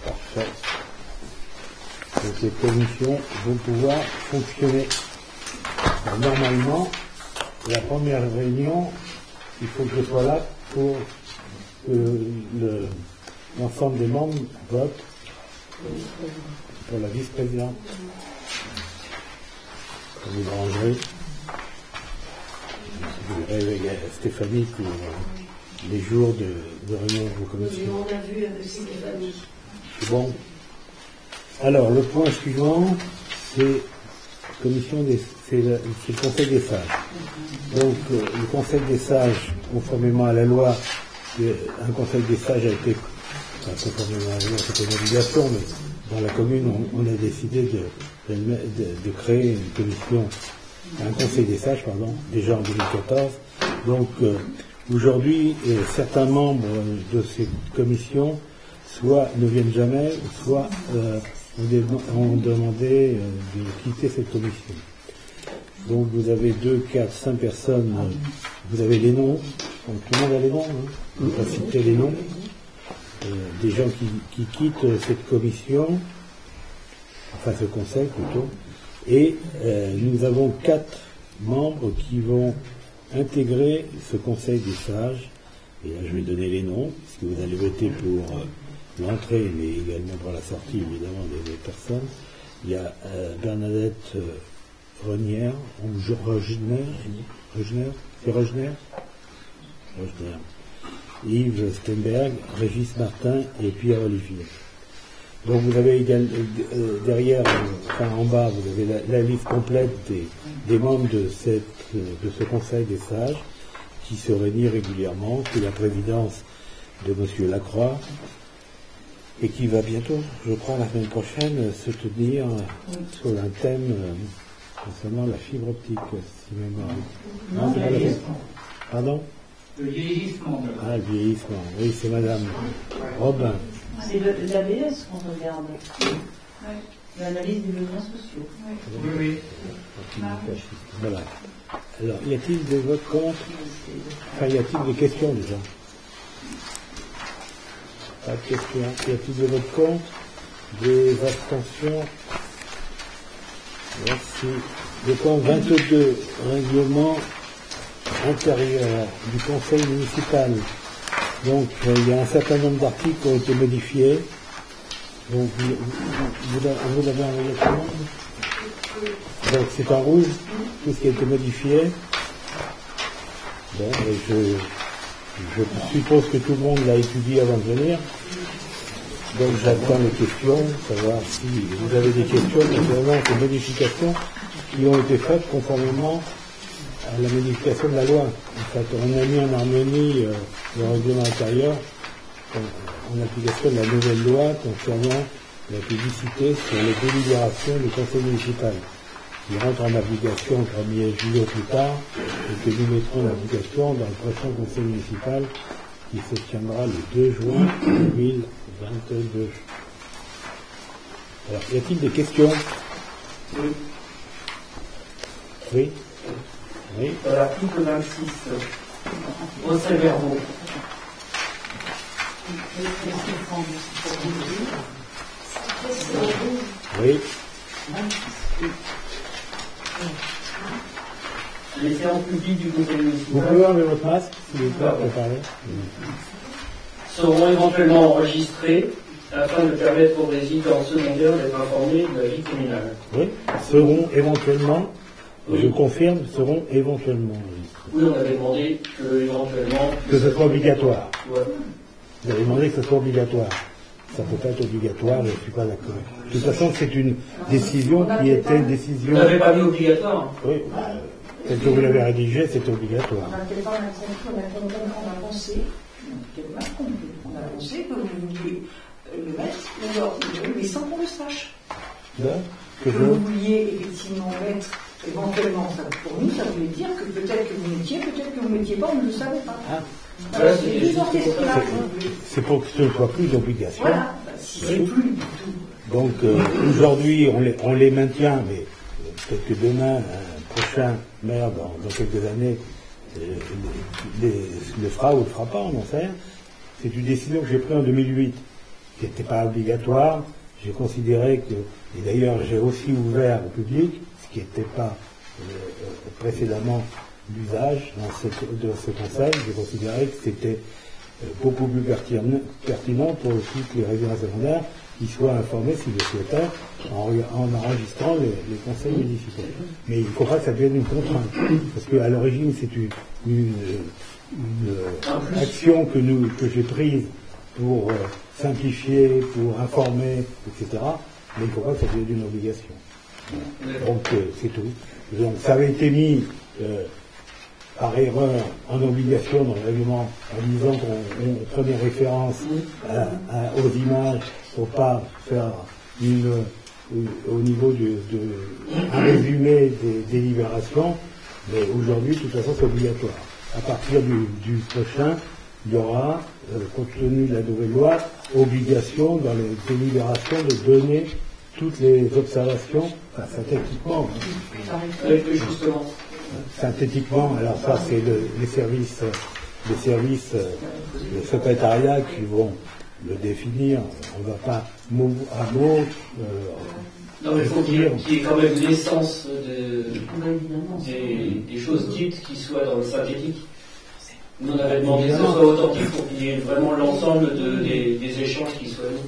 Parfait. Donc ces commissions vont pouvoir fonctionner. Alors, normalement, la première réunion, il faut que je sois là pour que l'ensemble des membres votent pour la vice-présidente. Vous rangerez. Vous verrez Stéphanie pour les jours de réunion de vos commissions. On a vu Stéphanie. C'est bon. Alors, le point suivant, c'est le Conseil des sages. Donc, le Conseil des sages, conformément à la loi, un Conseil des sages a été, conformément à la loi, c'était une obligation, mais dans la commune, on a décidé de créer une commission, un Conseil des sages, déjà en 2014. Donc, aujourd'hui, certains membres de ces commissions soit ne viennent jamais, soit ont demandé de quitter cette commission. Donc vous avez 2, 4, 5 personnes, vous avez les noms, donc tout le monde a les noms, on va citer les noms, des gens qui quittent cette commission, enfin ce conseil plutôt, et nous avons 4 membres qui vont intégrer ce conseil des sages, et là je vais donner les noms, parce que vous allez voter pour l'entrée, mais également pour la sortie, évidemment, des personnes. Il y a Bernadette Renière, ou Rogner, c'est Rogner, Yves Stenberg, Régis Martin et Pierre Olivier. Donc vous avez derrière, en bas, vous avez la liste complète des membres de ce Conseil des sages qui se réunit régulièrement sous la présidence de M. Lacroix et qui va bientôt, je crois, la semaine prochaine, se tenir sur un thème concernant la fibre optique, si mémoire. Non, c'est pas la fibre. Pardon? Le vieillissement. Ah, le vieillissement. Oui, c'est Madame Robin. C'est l'ABS qu'on regarde. L'analyse des mouvements sociaux. Oui. Voilà. Alors, y a-t-il des votes contre? Enfin, y a-t-il des questions déjà? Pas de questions. Y a-t-il des votes contre? Des abstentions? Merci. Le point 22, règlement intérieur du conseil municipal. Donc, il y a un certain nombre d'articles qui ont été modifiés. Donc, vous l'avez envoyé à tout le monde? Donc, c'est en rouge, tout ce qui a été modifié. Bon, et je suppose que tout le monde l'a étudié avant de venir. Donc, j'attends les questions, savoir si vous avez des questions concernant ces modifications qui ont été faites conformément à la modification de la loi. En fait, on a mis en harmonie le règlement intérieur en application de la nouvelle loi concernant la publicité sur les délibérations du conseil municipal, qui rentre en application le 1er juillet au plus tard, et que nous mettrons en application dans le prochain conseil municipal qui se tiendra le 2 juin 2022. Alors, y a-t-il des questions? Oui. Oui. Oui. Dans l'article 26, procès-verbaux. Oui. Les séances publiques du conseil municipal. Vous pouvez enlever votre masque, s'il vous plaît, pour parler. Seront éventuellement enregistrées afin de permettre aux résidents secondaires d'être informés de la vie communale. Oui. Seront éventuellement, je confirme, seront éventuellement enregistrés. Oui, on avait demandé que éventuellement. Que ce soit obligatoire. Ouais. Vous avez demandé que ce soit obligatoire. Ça ne peut pas être obligatoire, je ne suis pas d'accord. De toute façon, c'est une décision qui était une décision. Vous n'avez pas mis obligatoire? Oui. Tel que vous l'avez rédigé, c'est obligatoire. On a pensé que vous vouliez le mettre, mais sans qu'on le sache. Que vous vouliez effectivement mettre, éventuellement, ça, pour nous, ça voulait dire que peut-être que vous mettiez, peut-être que vous ne mettiez pas, on ne le savait pas. Ah. Voilà, c'est pour que ce ne soit plus d'obligation. Voilà, si c'est plus du tout. Donc aujourd'hui, on les maintient, mais peut-être que demain, un prochain maire, dans quelques années, le fera ou ne le fera pas, on en sait rien. C'est une décision que j'ai prise en 2008, qui n'était pas obligatoire. J'ai considéré que, et d'ailleurs j'ai aussi ouvert au public, ce qui n'était pas précédemment l'usage de ce conseil, j'ai considéré que c'était beaucoup plus pertinent pour toutes les résidents secondaires qu'ils soient informés, s'ils le souhaitaient, en enregistrant les conseils municipaux. Mais il ne faut pas que ça devienne une contrainte, parce qu'à l'origine c'est une action que j'ai prise pour simplifier, pour informer, etc. Mais il ne faut pas que ça devienne une obligation. Donc c'est tout. Donc ça avait été mis par erreur en obligation dans le règlement en disant qu'on prenait référence aux images pour pas faire au niveau un résumé des délibérations, mais aujourd'hui de toute façon c'est obligatoire. À partir du prochain, il y aura, compte tenu de la nouvelle loi, obligation dans les délibérations de donner toutes les observations, synthétiquement. Synthétiquement, alors ça c'est les services le secrétariat qui vont le définir. On ne va pas mot à mot. Non, mais il faut qu'il y ait quand même l'essence des choses dites qui soient dans le synthétique. Nous on avait demandé que ce soit authentique pour qu'il y ait vraiment l'ensemble des échanges qui soient mis.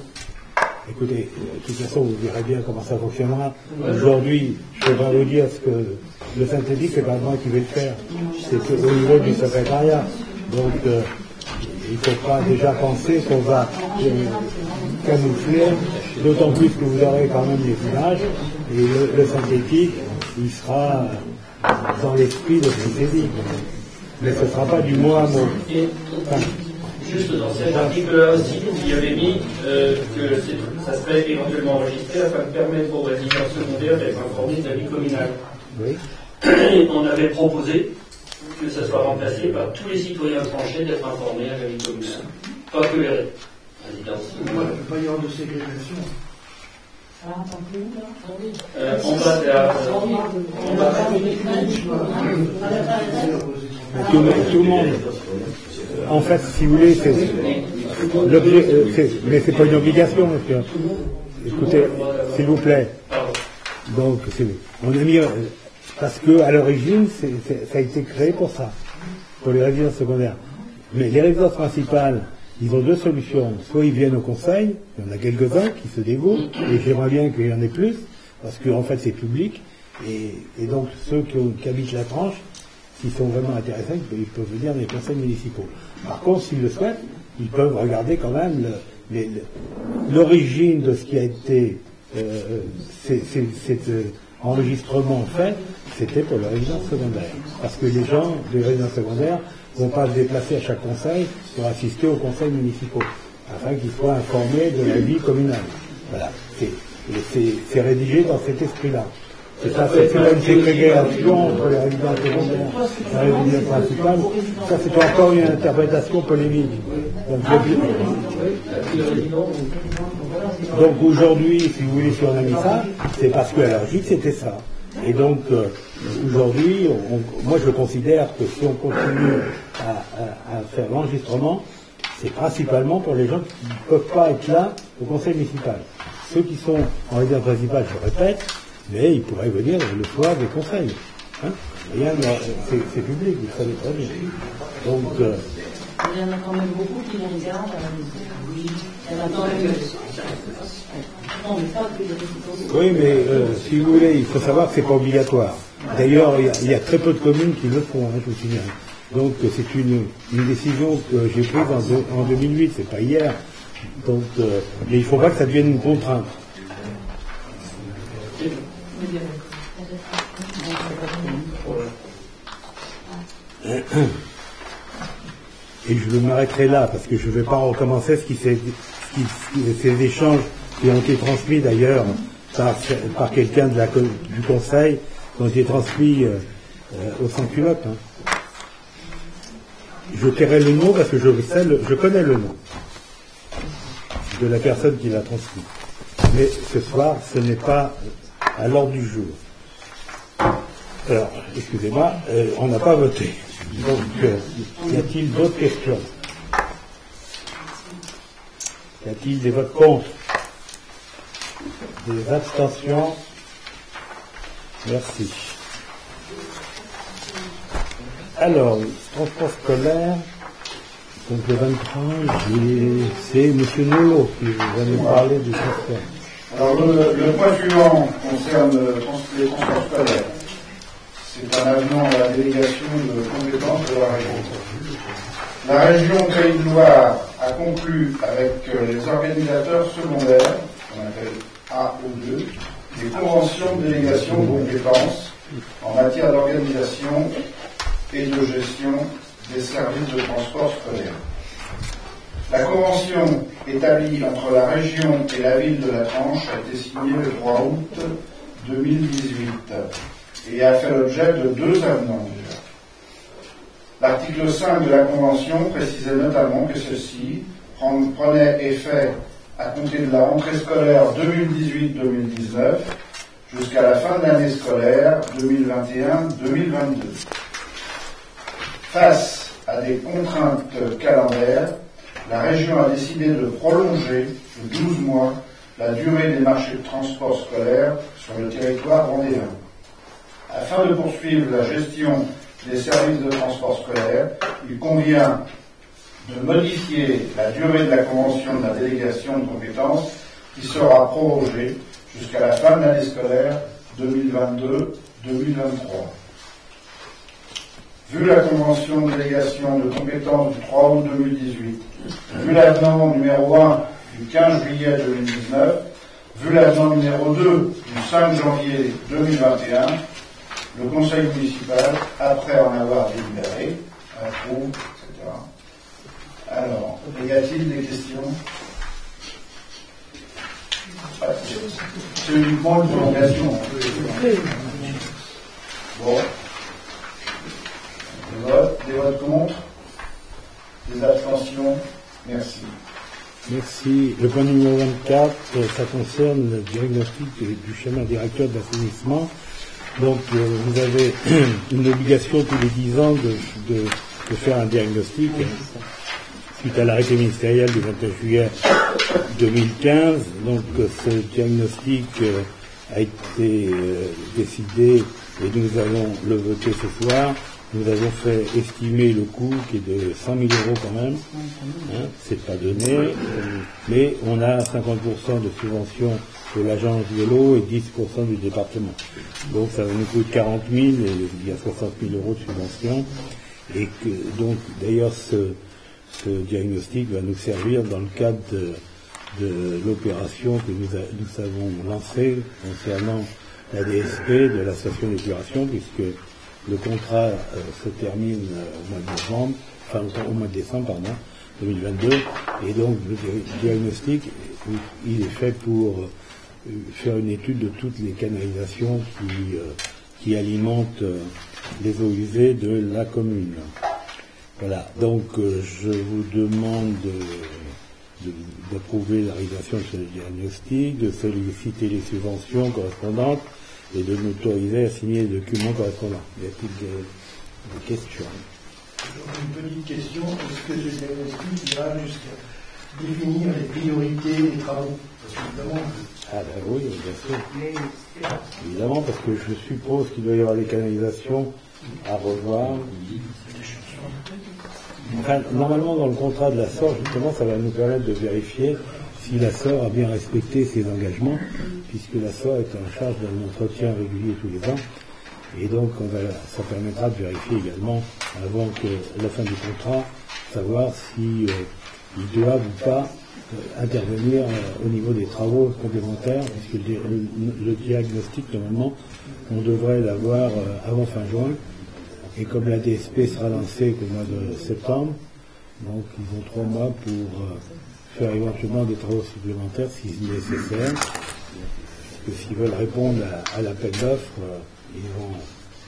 Écoutez, de toute façon, vous verrez bien comment ça fonctionnera. Aujourd'hui, je ne vais pas vous dire ce que le synthétique, c'est pas moi qui vais le faire. C'est au niveau du secrétariat. Donc, il ne faut pas déjà penser qu'on va camoufler, d'autant plus que vous aurez quand même les images, et le synthétique, il sera dans l'esprit de ce qui s'est dit. Mais ce ne sera pas du mot à mot. Juste dans cet article-là aussi, il y avait mis que ça serait éventuellement enregistré afin de permettre aux résidents secondaires d'être informés de la vie communale. Oui. Et on avait proposé que ça soit remplacé par tous les citoyens français d'être informés de la vie communale. Pas que les résidents. Moi, il ne peut pas y avoir de ségrégation. En bas de la. Tout le monde. En fait, si vous voulez, mais c'est pas une obligation, monsieur. Écoutez, s'il vous plaît. Donc, on a mis, parce que à l'origine, ça a été créé pour ça, pour les résidences secondaires. Mais les résidences principales, ils ont deux solutions. Soit ils viennent au conseil, il y en a quelques-uns qui se dévouent, et j'aimerais bien qu'il y en ait plus, parce qu'en fait c'est public, et donc ceux qui habitent la tranche, s'ils sont vraiment intéressés, ils peuvent venir dans les conseils municipaux. Par contre, s'ils le souhaitent, ils peuvent regarder quand même l'origine de ce qui a été cet enregistrement fait, c'était pour les résidences secondaires. Parce que les gens des résidences secondaires ne vont pas se déplacer à chaque conseil pour assister aux conseils municipaux, afin qu'ils soient informés de la vie communale. Voilà. C'est rédigé dans cet esprit-là. C'est pas une ségrégation entre les résidences secondaires et la résidence principale. Ça, c'est encore une interprétation polémique. Donc aujourd'hui, si vous voulez, si on a mis ça, c'est parce qu'à l'origine, c'était ça. Et donc, aujourd'hui, moi je considère que si on continue à faire l'enregistrement, c'est principalement pour les gens qui ne peuvent pas être là au conseil municipal. Ceux qui sont en résidence principale, je répète, mais ils pourraient venir le soir des conseils. Hein, c'est public, vous savez très bien. Donc, il y en a quand même beaucoup qui nous regardent à la maison. Oui. Il y en a quand même. Non, mais pas que les résidents. Oui, mais si vous voulez, il faut savoir que c'est pas obligatoire. D'ailleurs, il y a très peu de communes qui le font, je vous signale. Donc c'est une décision que j'ai prise en 2008, c'est pas hier. Donc, mais il ne faut pas que ça devienne une contrainte. Et je m'arrêterai là parce que je ne vais pas recommencer ces échanges qui ont été transmis d'ailleurs par quelqu'un du conseil, qui ont été transmis au sans-culotte. Hein. Je tairai le nom parce que je connais le nom de la personne qui l'a transmis. Mais ce soir, ce n'est pas à l'ordre du jour. Alors, excusez-moi, on n'a pas voté. Donc, y a-t-il d'autres questions? Y a-t-il des votes contre? Des abstentions? Merci. Alors, transport scolaire, donc le 23, c'est M. Nolot qui va nous parler du transport. Alors le point suivant concerne les transports scolaires. C'est un avenant à la délégation de compétences de la région. La région Pays de Loire a conclu avec les organisateurs secondaires, qu'on appelle A ou 2, des conventions de délégation de compétences en matière d'organisation et de gestion des services de transport scolaire. La convention établie entre la région et la ville de La Tranche a été signée le 3 août 2018 et a fait l'objet de 2 avenants déjà. L'article 5 de la convention précisait notamment que celle-ci prenait effet à compter de la rentrée scolaire 2018-2019 jusqu'à la fin de l'année scolaire 2021-2022. Face à des contraintes calendaires, la région a décidé de prolonger de 12 mois la durée des marchés de transport scolaire sur le territoire vendéen. Afin de poursuivre la gestion des services de transport scolaire, il convient de modifier la durée de la convention de la délégation de compétences qui sera prorogée jusqu'à la fin de l'année scolaire 2022-2023. Vu la convention de délégation de compétences du 3 août 2018, vu l'avenant numéro 1 du 15 juillet 2019, vu l'avenant numéro 2 du 5 janvier 2021, le conseil municipal, après en avoir délibéré, approuve, etc. Alors, y a-t-il des questions? C'est uniquement une prolongation. Bon. Des votes contre? Des abstentions? Merci. Merci. Le point numéro 24, ça concerne le diagnostic du schéma directeur d'assainissement. Donc, vous avez une obligation tous les 10 ans de faire un diagnostic suite à l'arrêté ministériel du 21 juillet 2015. Donc, ce diagnostic a été décidé et nous allons le voter ce soir. Nous avons fait estimer le coût qui est de 100 000 euros quand même. Hein, c'est pas donné, mais on a 50% de subvention de l'agence de l'eau et 10% du département. Donc ça nous coûte 40 000 et il y a 60 000 euros de subvention. Et que, donc d'ailleurs ce diagnostic va nous servir dans le cadre de l'opération que nous avons lancée concernant la DSP de la station d'épuration, puisque le contrat se termine au mois de novembre, enfin au mois de décembre, pardon, 2022, et donc le diagnostic, il est fait pour faire une étude de toutes les canalisations qui alimentent les eaux usées de la commune. Voilà, donc je vous demande d'approuver la réalisation de ce diagnostic, de solliciter les subventions correspondantes et de m'autoriser à signer les documents correspondants. Y a-t-il des questions? Une petite question, est-ce que ce diagnostic ira jusqu'à définir les priorités des travaux? Parce qu'évidemment... Ah ben oui, bien sûr. Évidemment, parce que je suppose qu'il doit y avoir des canalisations à revoir. Enfin, normalement, dans le contrat de la SOR, justement, ça va nous permettre de vérifier si la SOR a bien respecté ses engagements, puisque la SOR est en charge d'un entretien régulier tous les ans. Et donc, ça permettra de vérifier également, avant que la fin du contrat, savoir si ils doivent ou pas intervenir au niveau des travaux complémentaires, puisque le diagnostic, normalement, on devrait l'avoir avant fin juin. Et comme la DSP sera lancée qu'au mois de septembre, donc ils ont 3 mois pour faire éventuellement des travaux supplémentaires si nécessaire. Parce que s'ils veulent répondre à l'appel d'offres, ils ont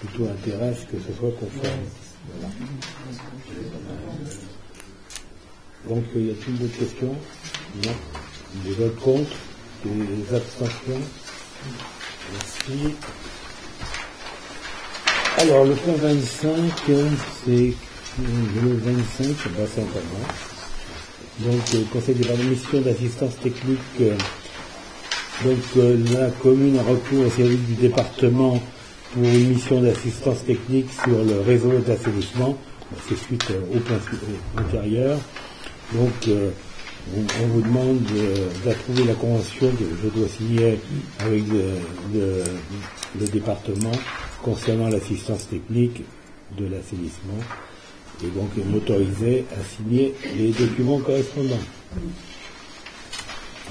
plutôt intérêt à ce que ce soit conforme. Voilà. Donc, y a-t-il d'autres questions? Non. Des votes contre? Des abstentions? Merci. Alors, le point 25, c'est le 25, c'est pas simplement. Donc, Conseil départemental, mission d'assistance technique. La commune a recours au service du département pour une mission d'assistance technique sur le réseau d'assainissement. C'est suite au point antérieur. Donc, on vous demande d'approuver la convention que je dois signer avec le département concernant l'assistance technique de l'assainissement, et donc m'autoriser à signer les documents correspondants.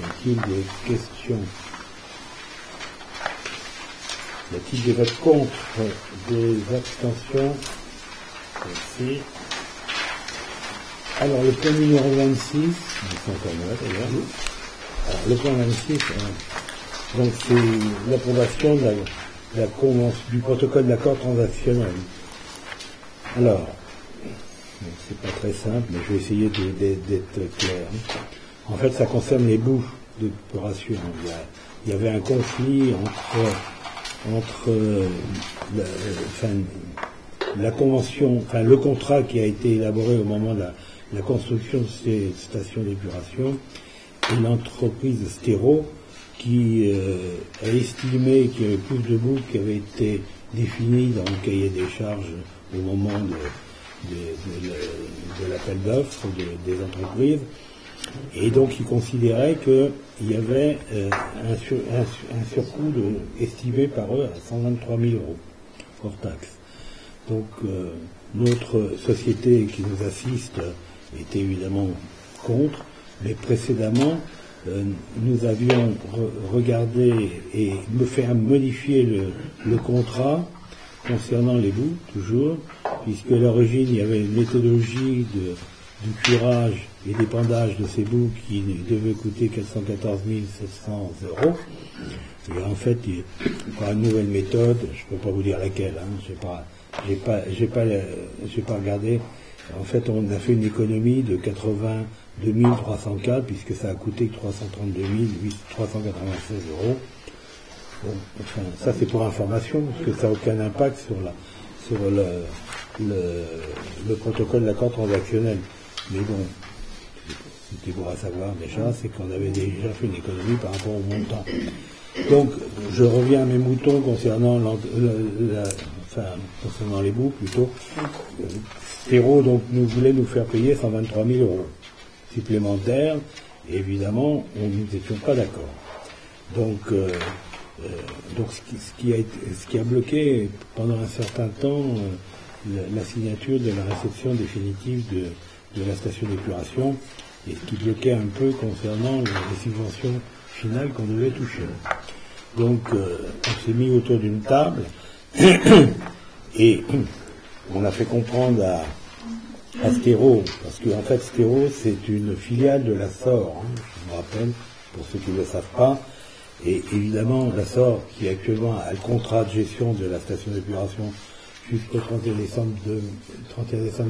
Y a-t-il des questions? Y a-t-il des votes contre? Des abstentions? Merci. Alors, le point numéro 26, alors, le point 26, donc c'est l'approbation de la convention, du protocole d'accord transactionnel. Alors, c'est pas très simple, mais je vais essayer d'être clair. En fait, ça concerne les boues d'épuration. Il y avait un conflit entre la convention, enfin le contrat qui a été élaboré au moment de la construction de ces stations d'épuration et l'entreprise Stéro qui a estimé qu'il y avait plus de boues qui avaient été définies dans le cahier des charges au moment de l'appel d'offres des entreprises. Et donc, ils considéraient qu'il y avait un surcoût estimé par eux à 123 000 euros hors taxe. Donc, notre société qui nous assiste était évidemment contre, mais précédemment, nous avions regardé et fait modifier le contrat concernant les boues, toujours, puisque à l'origine, il y avait une méthodologie du curage et d'épandage de ces boues qui devait coûter 414 700 euros. Et en fait, par une nouvelle méthode, je ne peux pas vous dire laquelle, j'ai pas regardé. En fait, on a fait une économie de 82 304, puisque ça a coûté 332 396 euros. Bon, enfin, ça c'est pour information, parce que ça n'a aucun impact sur le protocole d'accord transactionnel. Mais bon, c'était pour à savoir déjà, c'est qu'on avait déjà fait une économie par rapport au montant. Donc, je reviens à mes moutons concernant concernant les boues plutôt. Stéro donc nous voulait nous faire payer 123 000 euros supplémentaires, et évidemment, nous n'étions pas d'accord. Donc ce qui a bloqué pendant un certain temps la signature de la réception définitive de la station d'épuration, et ce qui bloquait un peu concernant les subventions finales qu'on devait toucher. Donc on s'est mis autour d'une table et on a fait comprendre à Stéro, parce qu'en fait Stéro c'est une filiale de la SOR, je me rappelle, pour ceux qui ne le savent pas, Et évidemment, la SOR, qui actuellement a le contrat de gestion de la station d'épuration jusqu'au 31 décembre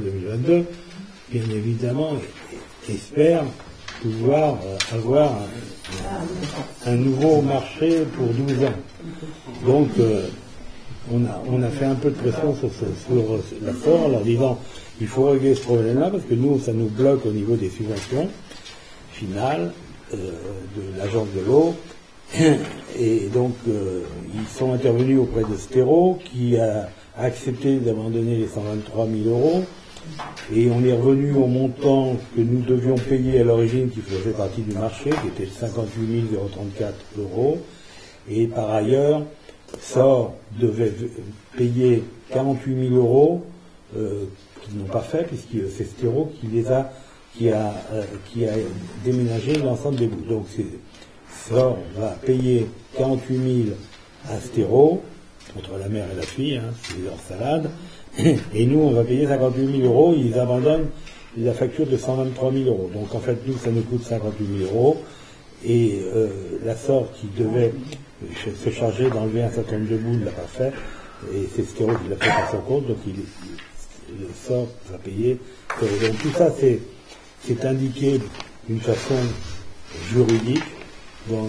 2022, bien évidemment, espère pouvoir avoir un nouveau marché pour 12 ans. Donc, on a fait un peu de pression sur la SOR en leur disant il faut régler ce problème-là parce que nous, ça nous bloque au niveau des subventions finales de l'agence de l'eau. Et donc, ils sont intervenus auprès de Stéro qui a accepté d'abandonner les 123 000 euros. Et on est revenu au montant que nous devions payer à l'origine, qui faisait partie du marché, qui était 58 034 euros. Et par ailleurs, SOR devait payer 48 000 euros, qu'ils n'ont pas fait, puisque c'est Stéro qui a déménagé l'ensemble des bouts. Donc SOR va payer 48 000 à Stéro, entre la mère et la fille, hein, c'est leur salade. Et nous, on va payer 58 000 euros, ils abandonnent la facture de 123 000 euros. Donc en fait, nous, ça nous coûte 58 000 euros. Et la SOR qui devait se charger d'enlever un certain nombre de bouts, ne l'a pas fait. Et c'est Stéro qui l'a fait par son compte, donc le SOR va payer. Donc tout ça, c'est indiqué d'une façon juridique dans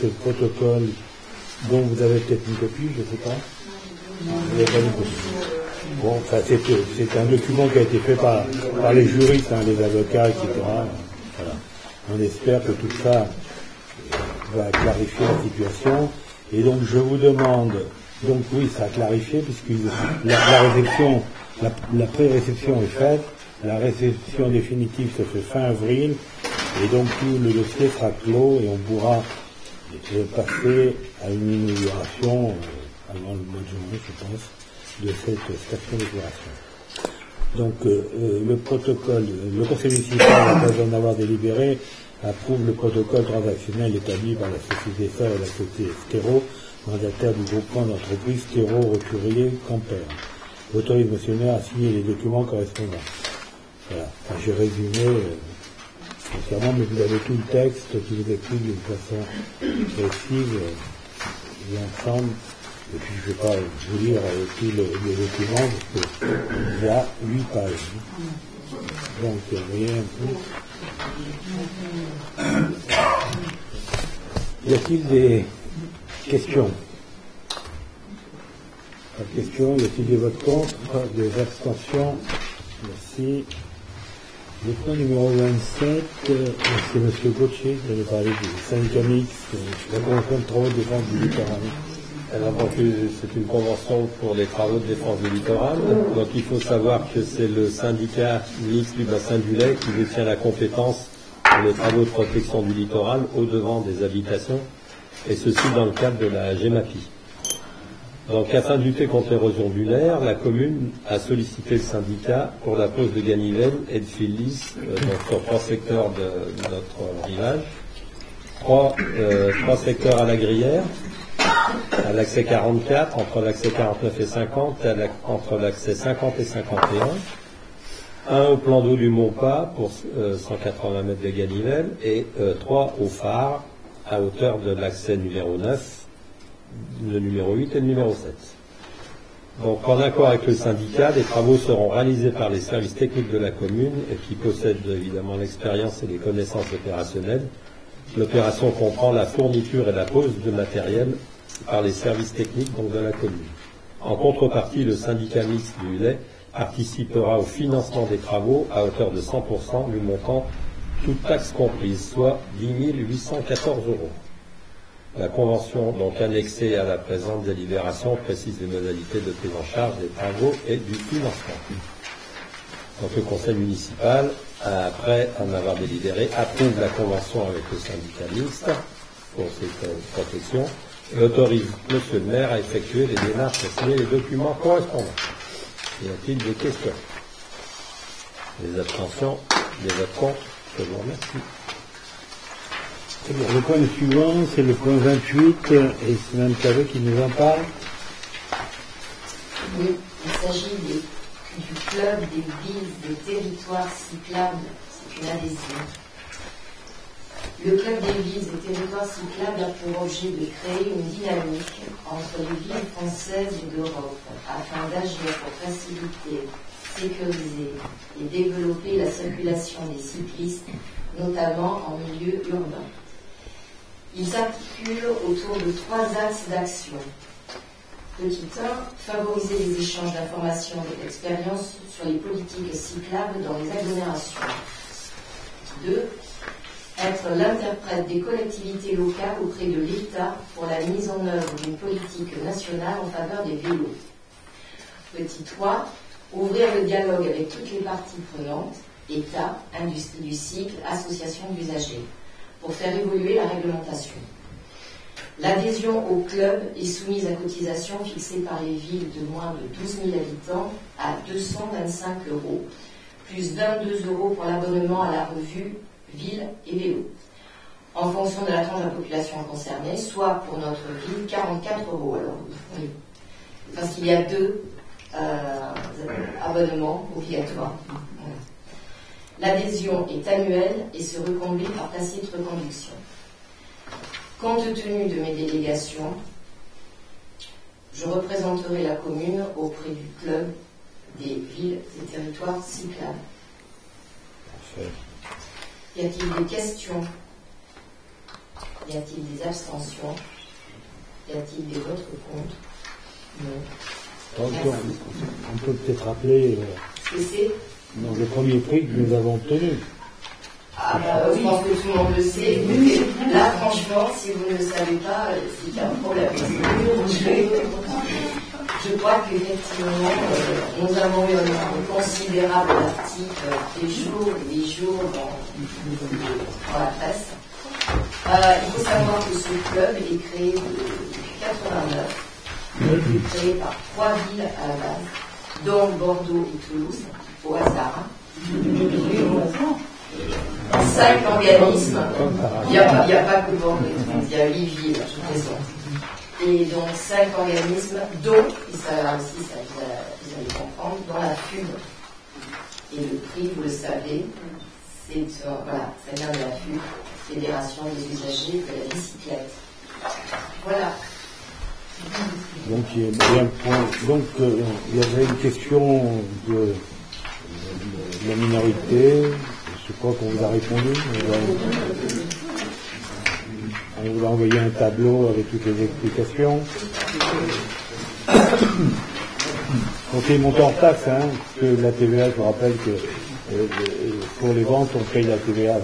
ce protocole dont vous avez peut-être une copie, je ne sais pas. Vous n'avez pas une copie. Bon, enfin, c'est un document qui a été fait par les juristes, hein, les avocats, etc. Voilà. On espère que tout ça va clarifier la situation. Et donc, je vous demande, donc oui, ça a clarifié, puisque la pré-réception est faite, la réception définitive se fait fin avril, et donc tout le dossier sera clos et on pourra passer à une inauguration avant le mois de janvier, je pense, de cette station d'épuration. Donc le protocole, le conseil municipal, à l'occasion d'en avoir délibéré, approuve le protocole transactionnel établi par la société SOR et la société Stéro, mandataire du groupement d'entreprises Stéro Roturier Quimper. Autorise monsieur le maire à signer les documents correspondants. Voilà. Enfin, j'ai résumé entièrement, mais vous avez tout le texte qui vous explique d'une façon précise l'ensemble. Et puis je ne vais pas vous lire tous les documents, parce qu'il y a 8 pages. Donc, vous voyez un peu. Y a-t-il des questions? Pas de questions. Y a-t-il des votes contre? Des abstentions? Merci. Le point numéro 27, c'est M. Gauthier qui avait parlé du syndicat mixte, la convention de travaux de défense du littoral. Alors, donc, c'est une convention pour les travaux de défense du littoral. Donc, il faut savoir que c'est le syndicat mixte du bassin du Lay qui détient la compétence pour les travaux de protection du littoral au-devant des habitations, et ceci dans le cadre de la GEMAPI. Donc, afin de lutter contre l'érosion dulaire, la commune a sollicité le syndicat pour la pose de ganivelles et de fils lisses sur 3 secteurs de notre village. 3 secteurs à la Gruyère, à l'accès 44, entre l'accès 49 et 50, entre l'accès 50 et 51. Un au plan d'eau du Montpas pour 180 mètres de ganivelle, et 3 au phare à hauteur de l'accès numéro 9, le numéro 8 et le numéro 7. Donc, en accord avec le syndicat, les travaux seront réalisés par les services techniques de la commune, et qui possèdent évidemment l'expérience et les connaissances opérationnelles. L'opération comprend la fourniture et la pose de matériel par les services techniques donc de la commune. En contrepartie, le syndicat mixte du lait participera au financement des travaux à hauteur de 100% du montant, toute taxe comprise, soit 10 814 €. La convention, donc annexée à la présente délibération, précise les modalités de prise en charge des travaux et du financement. Donc le conseil municipal, après en avoir délibéré, approuve la convention avec le syndicat mixte pour cette protection et autorise monsieur le maire à effectuer les démarches et signer les documents correspondants. Y a-t-il des questions? Des abstentions? Des votes contre? Je vous remercie. Le point suivant, c'est le point 28, et c'est Mme Cavet qui nous en parle. Oui, il s'agit du club des villes, des territoires cyclables, c'est une adhésion. Le Club des villes et territoires cyclables a pour objet de créer une dynamique entre les villes françaises et d'Europe afin d'agir pour faciliter, sécuriser et développer la circulation des cyclistes, notamment en milieu urbain. Il s'articule autour de 3 axes d'action. Petit 1, favoriser les échanges d'informations et d'expériences sur les politiques cyclables dans les agglomérations. 2, être l'interprète des collectivités locales auprès de l'État pour la mise en œuvre d'une politique nationale en faveur des vélos. Petit 3, ouvrir le dialogue avec toutes les parties prenantes, État, industrie du cycle, associations d'usagers, pour faire évoluer la réglementation. L'adhésion au club est soumise à cotisation fixée par les villes de moins de 12 000 habitants à 225 €, plus 22 € pour l'abonnement à la revue Ville et Vélo, en fonction de la tranche de la population concernée, soit pour notre ville 44 €. Alors, oui, parce qu'il y a 2 abonnements obligatoires. L'adhésion est annuelle et se reconduit par tacite reconduction. Compte tenu de mes délégations, je représenterai la commune auprès du club des villes et territoires cyclables. Y a-t-il des questions? Y a-t-il des abstentions? Y a-t-il des votes contre? Non. On peut peut-être rappeler le premier prix que nous avons obtenu. Ah bah oui, je pense que tout le monde le sait. Mais là, franchement, si vous ne le savez pas, c'est qu'il y a un problème. Je crois qu'effectivement, nous avons eu un nombre considérable d'articles, des jours dans la presse. Il faut savoir que ce club est créé depuis 1989. Il a été créé par 3 villes à la base, dont Bordeaux et Toulouse, au hasard. 5 organismes, il n'y a pas que Bordeaux, il y a 8 villes, je plaisante. Et donc 5 organismes, dont, et ça aussi, vous allez comprendre, dans la FUB. Et le prix, vous le savez, voilà, ça vient de la FUB, Fédération des usagers de la bicyclette. Voilà. Donc il y avait une question de la minorité. Je crois qu'on vous a répondu. On vous a envoyé un tableau avec toutes les explications. Donc les montants hors taxe, que la TVA, je vous rappelle que pour les ventes, on paye la TVA à 20%.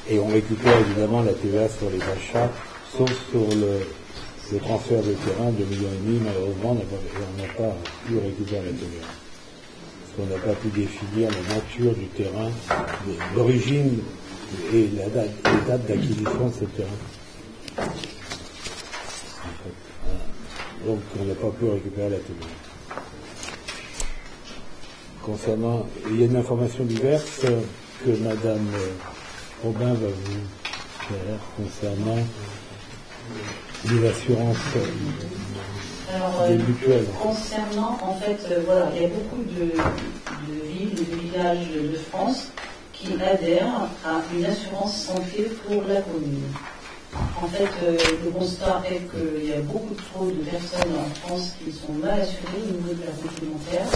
Et on récupère évidemment la TVA sur les achats, sauf sur le transfert de terrain de 2,5 millions. Malheureusement, on n'a pas pu récupérer la TVA. On n'a pas pu définir la nature du terrain, l'origine et les dates d'acquisition de ce terrain. En fait, donc on n'a pas pu récupérer la TVA. Concernant, il y a une information diverse que Madame Robin va vous faire concernant les assurances des mutuelles. Concernant, en fait, voilà, il y a beaucoup de villes, de villages de France qui adhèrent à une assurance santé pour la commune. En fait, le constat est qu'il y a beaucoup trop de personnes en France qui sont mal assurées au niveau de la complémentaire.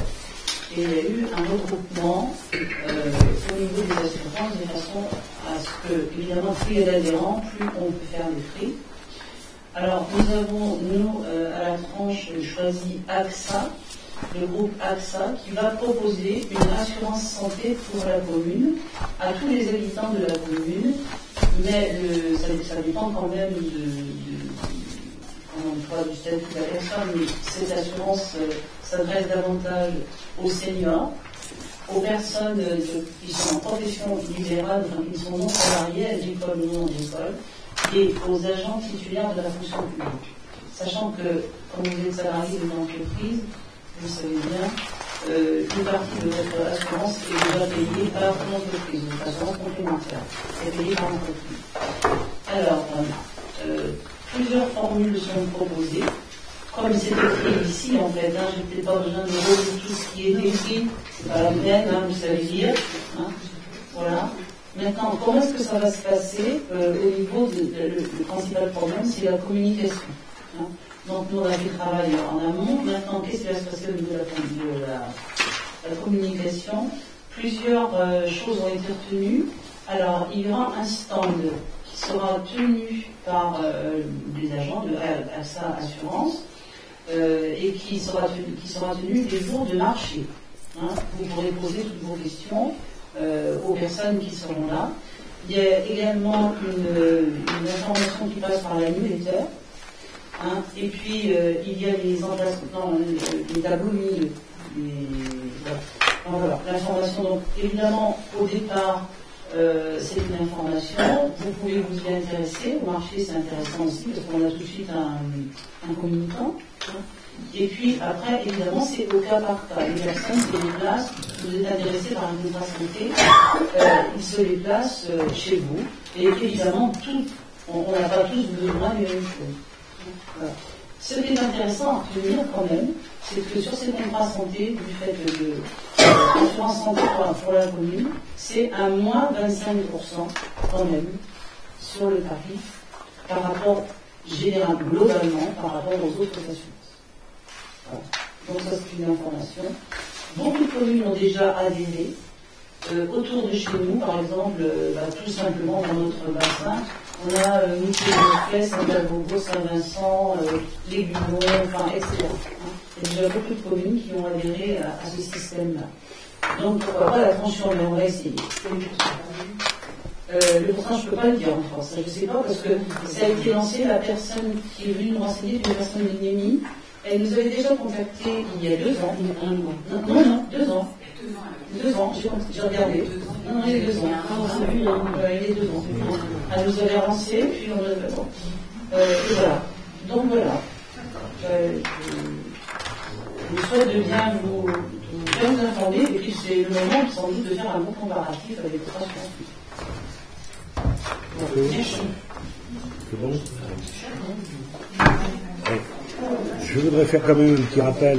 Et il y a eu un regroupement au niveau des assurances de façon à ce que, évidemment, plus il y a d'adhérents, plus on peut faire des prix. Alors, nous avons, à la tranche, choisi AXA, le groupe AXA, qui va proposer une assurance santé pour la commune, à tous les habitants de la commune, mais ça dépend quand même du statut de la personne, mais cette assurance s'adresse davantage aux seniors, aux personnes qui sont en profession libérale, enfin, qui sont non salariées, agricoles ou non agricoles, et aux agents titulaires de la fonction publique. Sachant que, quand vous êtes salarié d'une entreprise, vous savez bien, une partie de votre assurance est déjà payée par l'entreprise, une assurance complémentaire, est payée par l'entreprise. Alors, plusieurs formules sont proposées. Comme c'est écrit ici, en fait, j'ai peut-être pas besoin de relire tout ce qui est écrit, c'est pas la peine, vous savez lire. Voilà. Maintenant, comment est-ce que ça va se passer au niveau le principal problème, c'est la communication. Hein. Donc nous, on a fait le travail en amont. Maintenant, qu'est-ce qui va se passer au niveau de la communication? Plusieurs choses ont été retenues. Alors, il y aura un stand qui sera tenu par les agents de AXA Assurance et qui sera tenu les jours de marché. Hein. Vous pourrez poser toutes vos questions aux personnes qui seront là. Il y a également une information qui passe par la newsletter. Hein. Et puis, il y a les emplacements, les tableaux milieux. Voilà, l'information, donc évidemment, au départ, c'est une information. Vous pouvez vous y intéresser. Au marché, c'est intéressant aussi, parce qu'on a tout de suite un communicant. Hein. Et puis, après, évidemment, c'est au cas par cas. Les personnes se déplacent, vous êtes intéressé par un contrat santé, ils se déplacent chez vous. Et évidemment, on n'a pas tous besoin de la même chose. Voilà. Ce qui est intéressant à retenir quand même, c'est que sur ces contrats santé, du fait de l'assurance santé pour la commune, c'est un moins 25% quand même sur le tarif par rapport, général, globalement, par rapport aux autres assurances. Voilà. Donc ça c'est une information. Beaucoup de communes ont déjà adhéré. Autour de chez nous, par exemple, tout simplement dans notre bassin, on a Michel-Beaufay, Saint-Albogo, Saint-Vincent, les Guillons, etc. Il y a déjà beaucoup de communes qui ont adhéré à ce système-là. Donc pourquoi pas la tranche-sur-mer, on va essayer. Le pourcentage, je ne peux pas le dire en France, je ne sais pas, parce que ça a été lancé, la personne qui est venue nous renseigner, une personne de Némi, elle nous avait déjà contacté il y a 2 ans. Non, 2 ans. 2 ans, j'ai regardé. Non, il y a 2 ans. Il y a 2 ans. Elle nous avait lancé, puis on avait. Et voilà. Donc voilà. Je vous souhaite de bien vous informer, et puis c'est le moment sans doute de faire un bon comparatif avec votre assurance. Merci. C'est bon? Je voudrais faire quand même un petit rappel.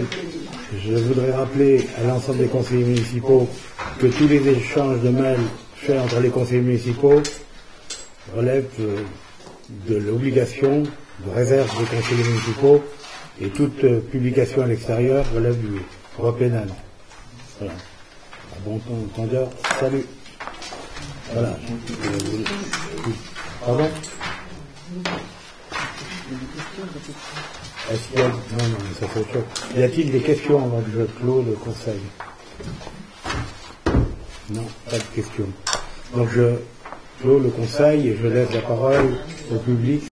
Je voudrais rappeler à l'ensemble des conseillers municipaux que tous les échanges de mails faits entre les conseillers municipaux relèvent de l'obligation de réserve des conseillers municipaux, et toute publication à l'extérieur relève du droit pénal. Voilà. À bon entendeur, salut. Voilà. Pardon? Est-ce qu'il y a... Non, ça fait autre chose. Y a-t-il des questions avant que je clôt le conseil? Non, pas de questions. Donc je clôt le conseil et je laisse la parole au public.